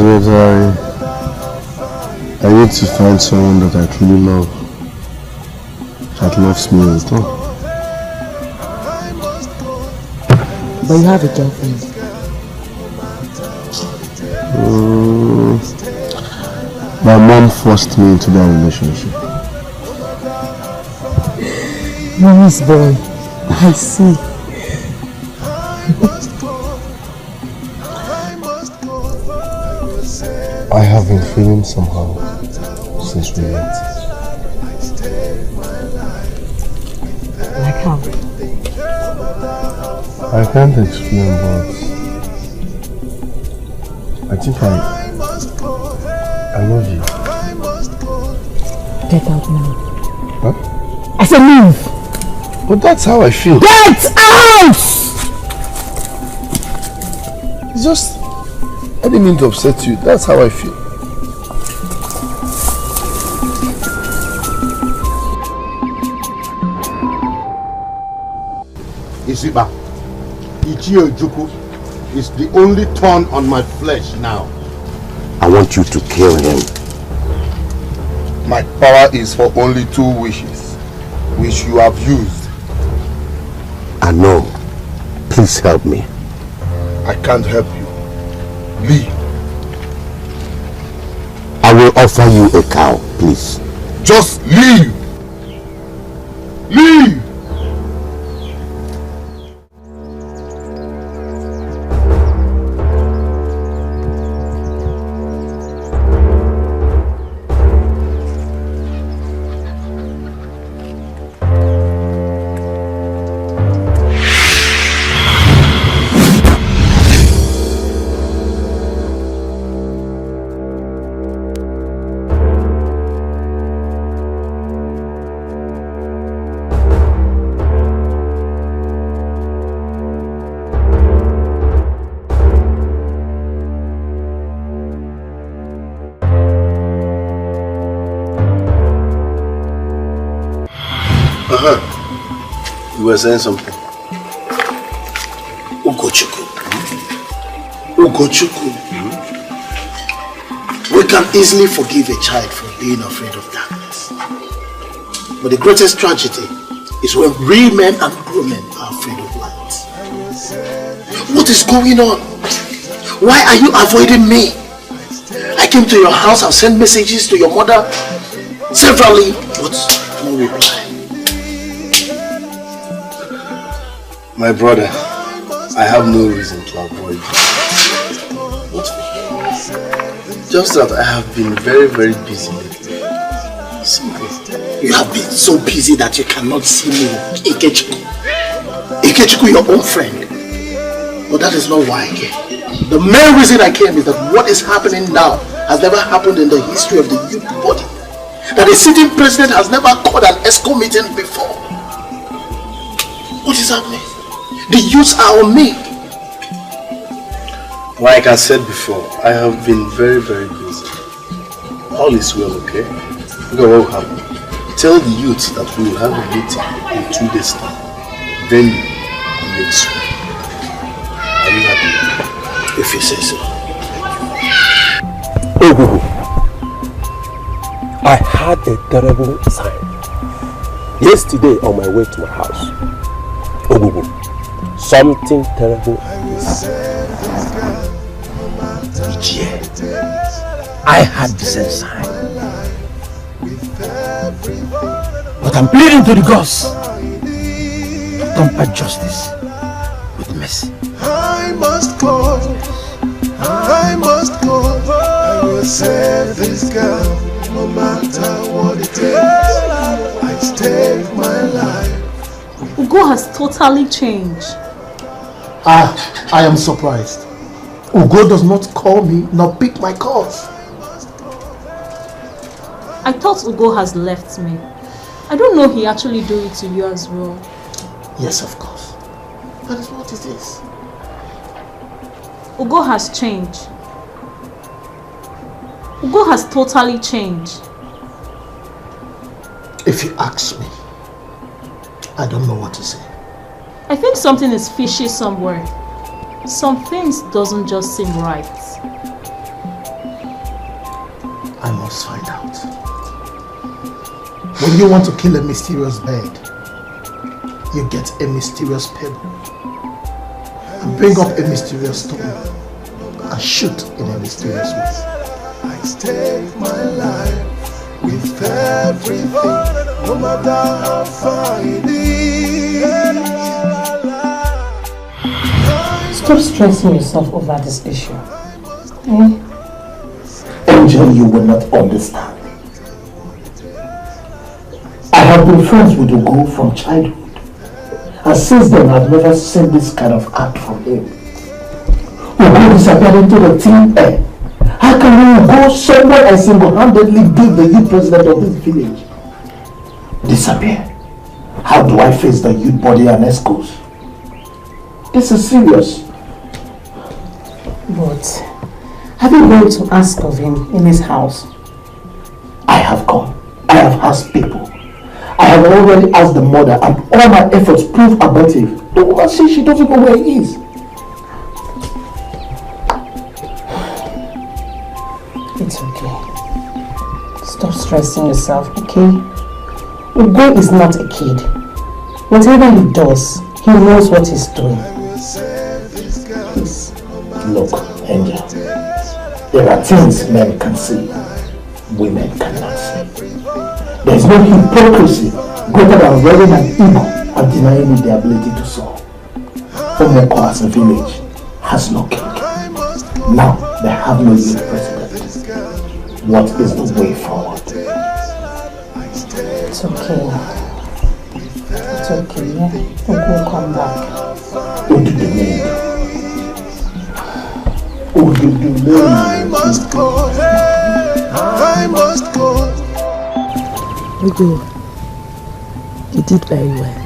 but I need to find someone that I truly love. That loves me as well. But you have a girlfriend. My mom forced me into that relationship. Mommy's boy. I see. I have been feeling somehow since we met. Like how? I can't explain, but I think I love you. Get out now. Huh? I said move! But that's how I feel. Get out! It's just, I didn't mean to upset you. That's how I feel. Isiba, Ichie Ojuku is the only thorn on my flesh now. I want you to kill him. My power is for only 2 wishes, which you have used. I know. Please help me. I can't help you. Leave. I will offer you a cow, please. Just leave. Leave. You were saying something. Ugochukwu. Ugochukwu. We can easily forgive a child for being afraid of darkness. But the greatest tragedy is when real men and women are afraid of light. What is going on? Why are you avoiding me? I came to your house, I've sent messages to your mother severally, but no reply. My brother, I have no reason to avoid you. Just that I have been very, very busy lately. Simple. You have been so busy that you cannot see me, Ikechiku. Ikechiku, your own friend. But that is not why I came. The main reason I came is that what is happening now has never happened in the history of the youth body. That a sitting president has never called an ESCO meeting before. What is happening? The youths are on me. Like I said before, I have been very, very busy. All is well, okay? Look at what will happen. Tell the youths that we will have a meeting in 2 days' time. Then next week. Are you happy? If you say so. Ogugu, I had a terrible sign yesterday on my way to my house. Ogugu, something terrible is I had the same sign. But I'm pleading to the gods to temper justice with mercy. I must go. I must go. I will save this girl no matter what it takes. I stake my life. Ugo has totally changed. I am surprised. Ugo does not call me nor pick my calls. I thought Ugo has left me. I don't know he actually do it to you as well. Yes, of course. That is what it is. Ugo has changed. Ugo has totally changed. If you ask me, I don't know what to say. I think something is fishy somewhere. Some things doesn't just seem right. I must find out. When you want to kill a mysterious bird, you get a mysterious pebble and bring up a mysterious stone and shoot in a mysterious way. I stake my life with everything, no matter how far it is. Stop stressing yourself over this issue. Angel, you will not understand. I have been friends with Ugo from childhood, and since then I've never seen this kind of act from him. Ugo disappeared into the thin air. How can you go somewhere and single-handedly be the youth president of this village? Disappear? How do I face the youth body and escorts? This is serious. But have you gone to ask of him in his house? I have gone. I have asked people. I have already asked the mother, and all my efforts prove abortive. The woman says she doesn't know where he is. It's okay. Stop stressing yourself, okay? Ugo is not a kid. Whatever he does, he knows what he's doing. Please. Look, Angel. There are things men can see, women cannot see. There is no hypocrisy greater than wearing an ego and denying me the ability to soar. Omeko as a village has no king. Now they have no youth president. What is the way forward? It's okay. It's okay, yeah? Ugo will come back. What do you mean? What do you mean? I must go. I must go. Ugo, you did very well.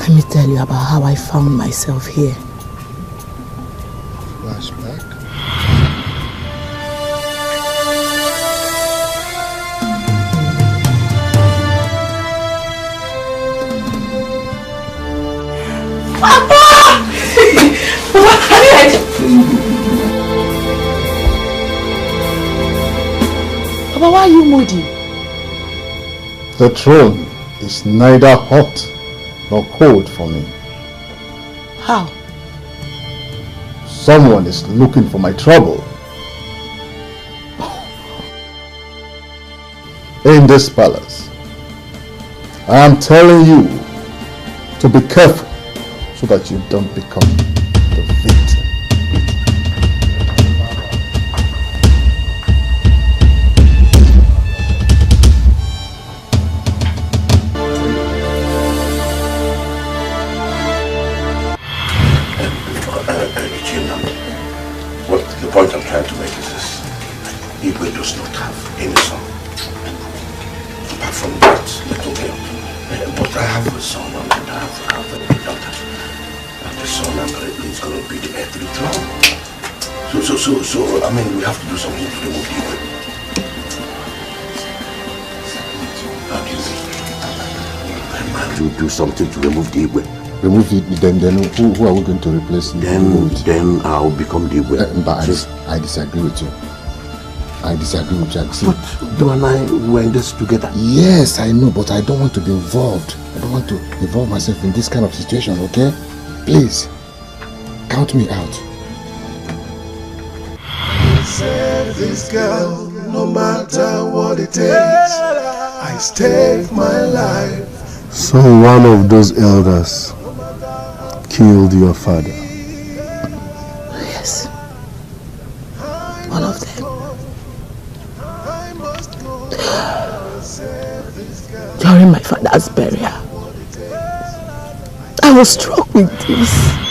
Let me tell you about how I found myself here. Flashback. Papa! Papa, why are you moody? The throne is neither hot nor cold for me. How? Someone is looking for my trouble. In this palace, I am telling you to be careful so that you don't become the victim. What the point I'm trying to make is this. Igwe does not have any son. Apart from that little girl. But I have a son and I have a daughter. And the son apparently is going to be the heir to the throne. So, I mean, we have to do something to remove Igwe. How do you do something to remove the Igwe? Remove it, then who are we going to replace? Then I'll become the Igwe. But I disagree with you. I disagree with you. But you and I were in this together. Yes, I know, but I don't want to be involved. I don't want to involve myself in this kind of situation, okay? Please, count me out. Save this girl, no matter what it takes. I stake my life. So one of those elders killed your father. Yes. one of them. During my father's burial, I was struck with this.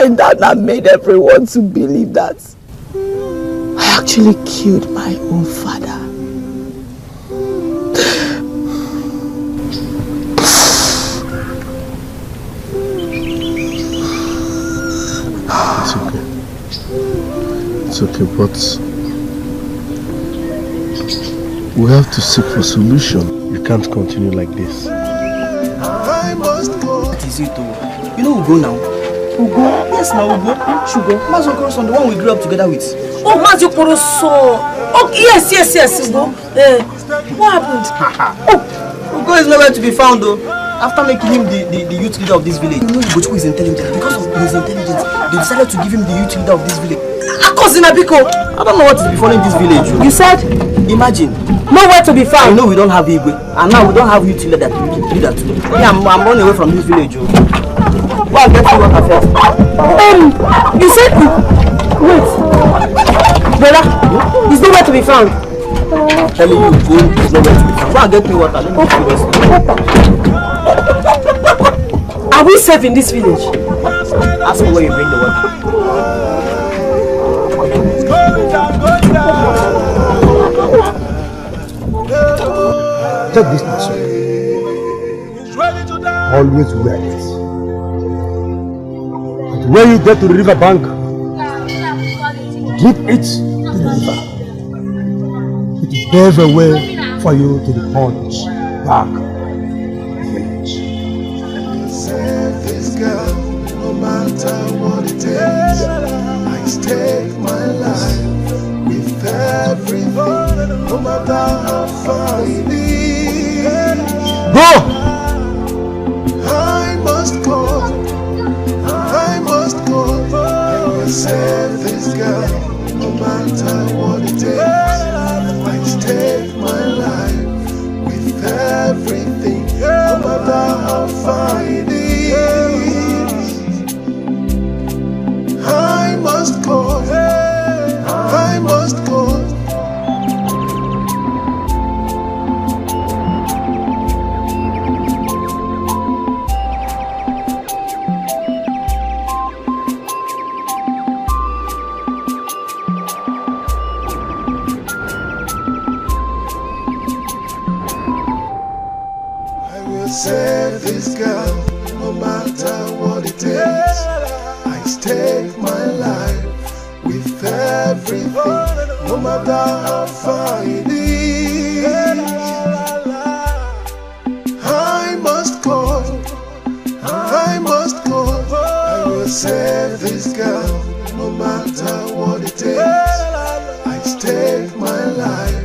And that made everyone to believe that I actually killed my own father. It's okay. It's okay, but we have to seek for solution. You can't continue like this. That is it, though. You know Ugo now? Ugo? Yes, now Ugo. Sugar. Mazokoro's son, the one we grew up together with. Oh, Mazokoro's son. Oh, yes, Ugo. What happened? Ugo is nowhere to be found, though. After making him the youth leader of this village. You know Ugo is intelligent. Because of his intelligence, they decided to give him the youth leader of this village. Akosinabiko! I don't know what is befalling this village. You said? Imagine. Nowhere to be found. I know we don't have Igwe. And now we don't have youth leader too. Yeah, I'm running away from this village. Go and get you water first. You said... Wait. Brother, he's nowhere to be found. I'm telling you, Ugo is nowhere to be found. Go and get me water. Let me see this. Are we safe in this village? Ask me where you bring the water. Take this now, sir. Always wear it. And when you get to the river bank, dip it to the river. It will pave a way for you to the pond back. Save this girl, no matter what it takes. I stake my life with everything, no matter how far it is. Go! I must go. I must go. I will save this girl, no matter what it takes. I stake my life with everything, no matter how far it is. I must go. I must go. Save this girl, no matter what it takes. I stake my life with everything, no matter how far it is. I must go. I must go. I will save this girl, no matter what it takes. I stake my life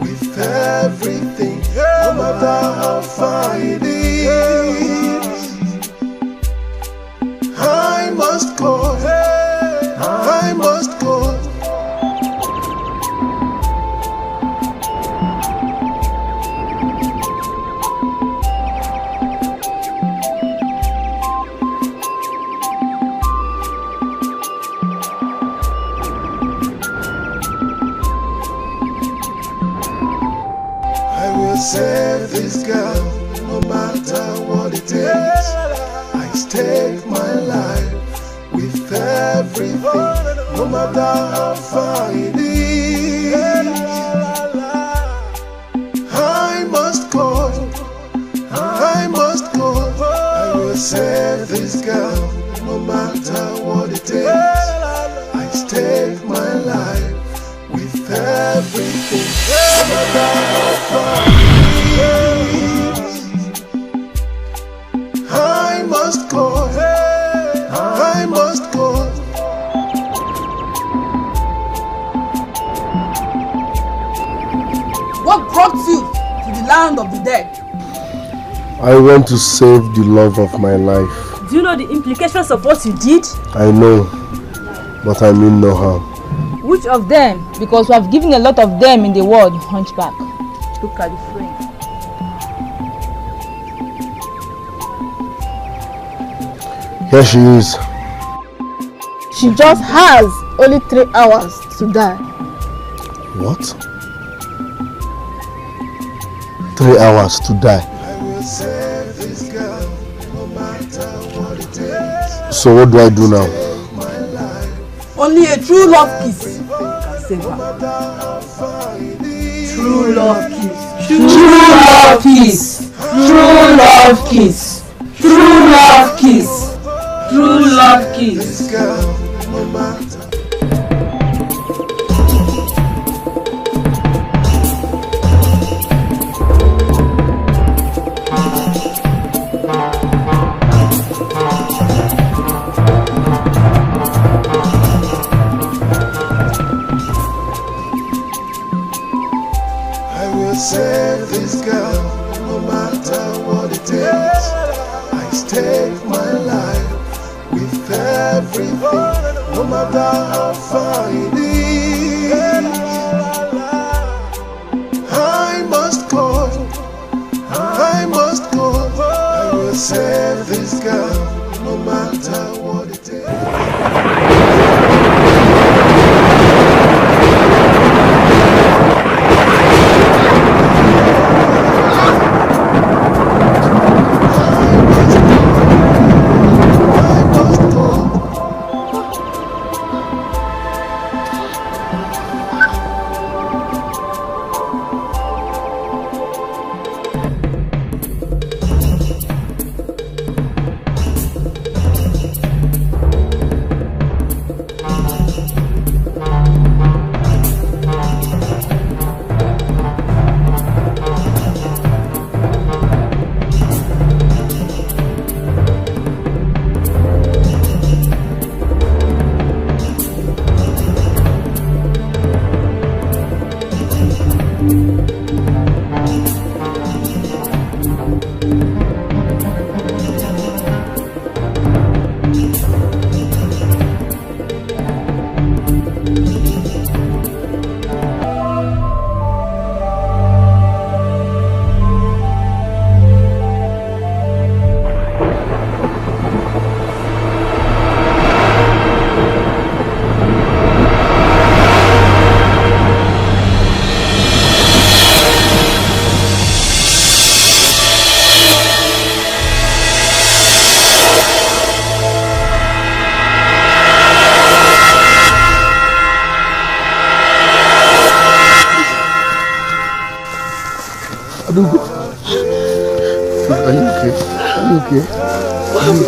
with everything, no matter how far it is. I must go. I must go. I will save this girl, no matter what it takes. I stake my life with everything, no matter how far it is. I must go. I must go. I will save this girl, no matter what it takes. I stake my life with everything, no matter how far it is. I must go. I must go. What brought you to the land of the dead? I want to save the love of my life. Do you know the implications of what you did? I know, but I mean no harm. Which of them? Because we have given a lot of them in the world, hunchback. Look at the frame. Here she is. She just has only 3 hours to die. What? 3 hours to die. So what do I do now? Only a true love kiss save her. True love kiss. True love kiss. True love kiss. True love kiss. True love kiss. Save this girl, no matter what it takes. I stake my life with everything, no matter how far it is. I must go, I must go. I will save this girl, no matter what it takes.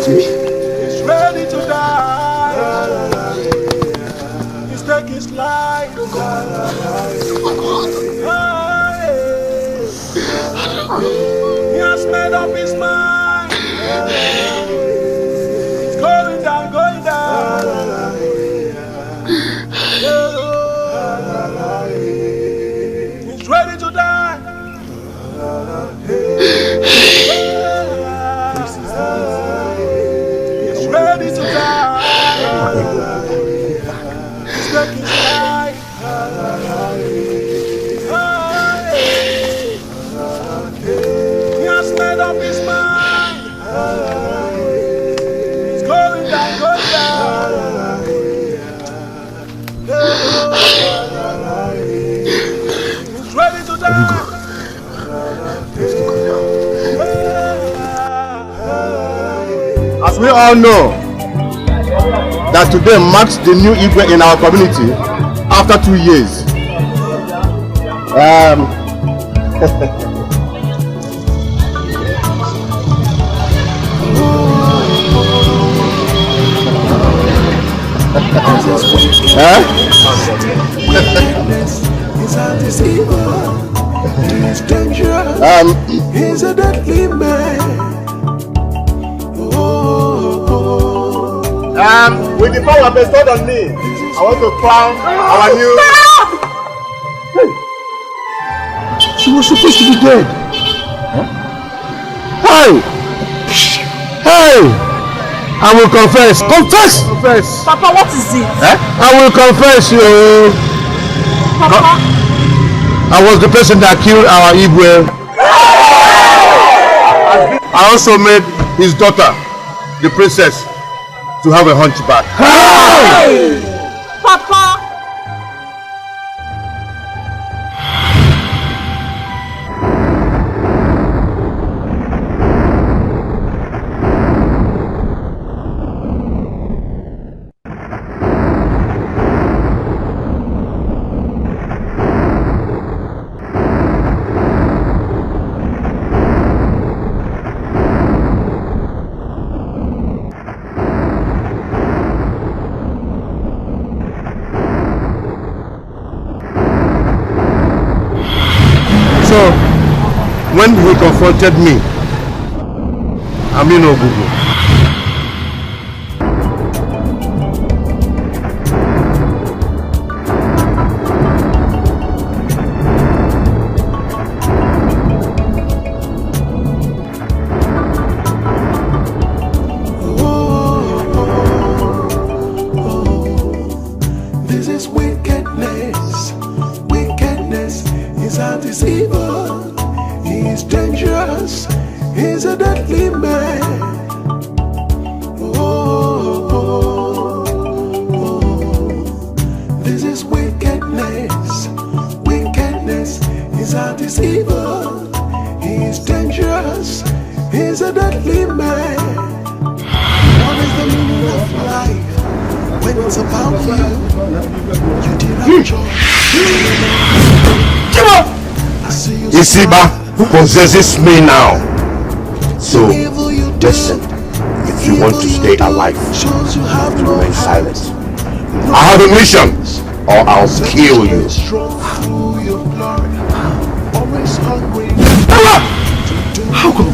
He's ready to die. He's taking his life. He has made up his mind. He's going down, going down. He's ready to die. He's ready to die. He's taking his life. He has made up his mind. He's going down, going down. He's ready to die. As we all know, that today marks the new Igwe in our community after 2 years. He's a deadly man. With the power bestowed on me, I want to crown our new... Hey! She was supposed to be dead. Huh? Hey! Hey! I will confess. Confess! Confess! Papa, what is it? I will confess you. Papa? I was the person that killed our Igwe. I also made his daughter, the princess, to have a hunchback. Hey! Papa! when he confronted me, I'm in Ogugu. Isiba possesses me now. So, listen, if you want to stay alive, you have to remain silent. I have a mission, or I'll kill you. How come?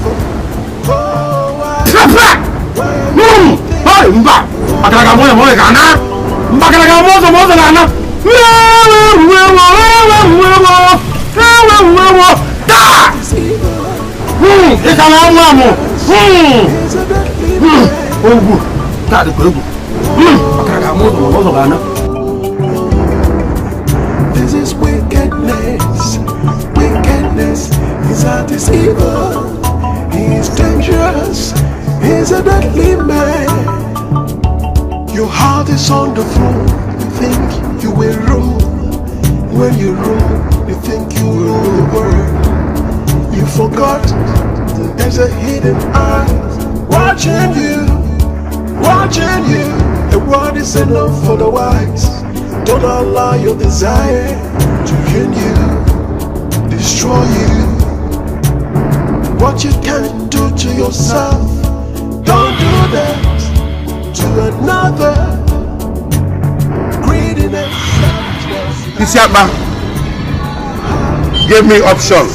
This is wickedness. Wickedness is a deceiver. He's dangerous. He's a deadly man. Your heart is on the throne. You think you will rule. When you rule, you think you rule the world. You forgot there's a hidden eye watching you, watching you. The world is enough for the wise. Don't allow your desire to win you, destroy you. What you can do to yourself, don't do that to another. Greediness. Isiaba gave me option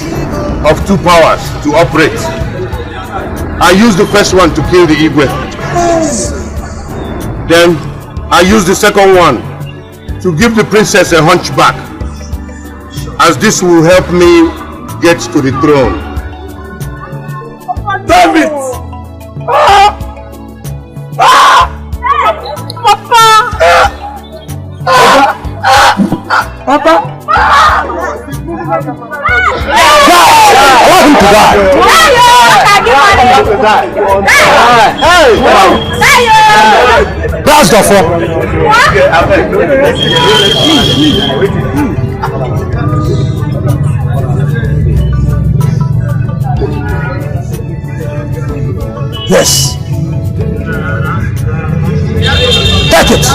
of 2 powers to operate. I used the first one to kill the Igwe. Then I used the second one to give the princess a hunchback, as this will help me get to the throne. David! Papa! Allow him to die! Blast the floor! Yes. Take it.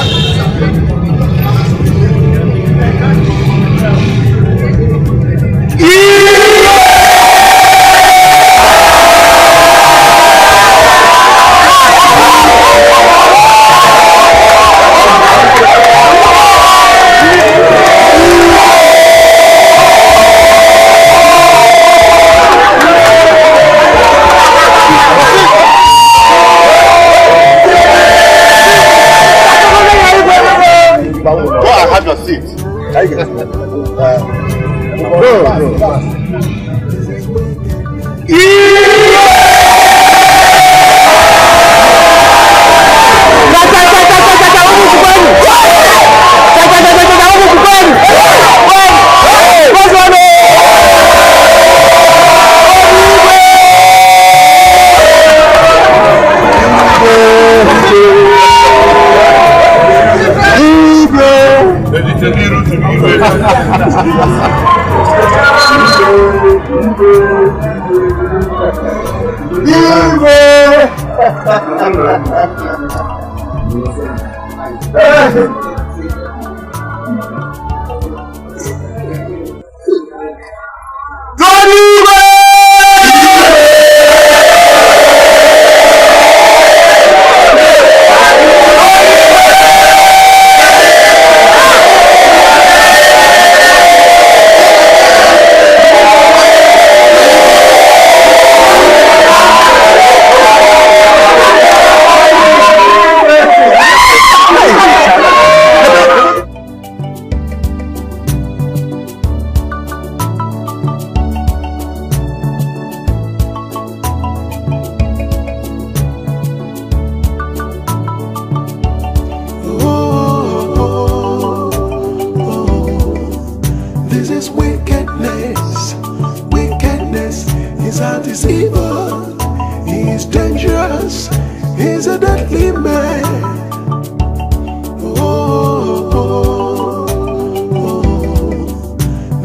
his heart is evil. He is dangerous. He's a deadly man.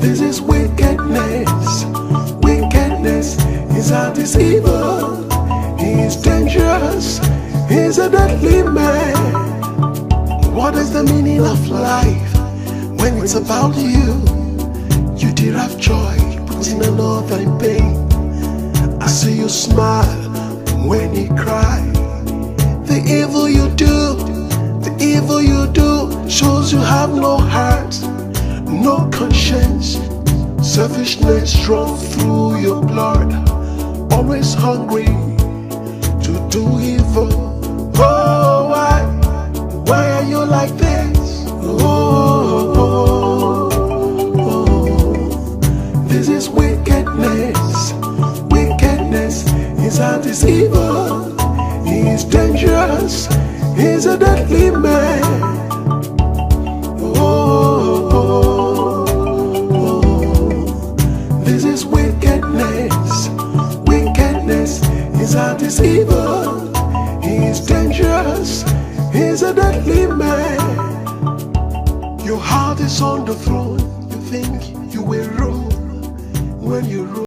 This is wickedness. Wickedness. His heart is evil. He is dangerous. He's a deadly man. What is the meaning of life when it's about you? You derive joy, putting another in pain. I see you smile when you cry. The evil you do shows you have no heart, no conscience. Selfishness runs through your blood, always hungry to do evil. Oh, why are you like this? This is wickedness. Wickedness. His heart is evil. He is dangerous. He's a deadly man. This is wickedness. Wickedness. His heart is evil. He is dangerous. He's a deadly man. Your heart is on the throne. You think you will rule when you rule.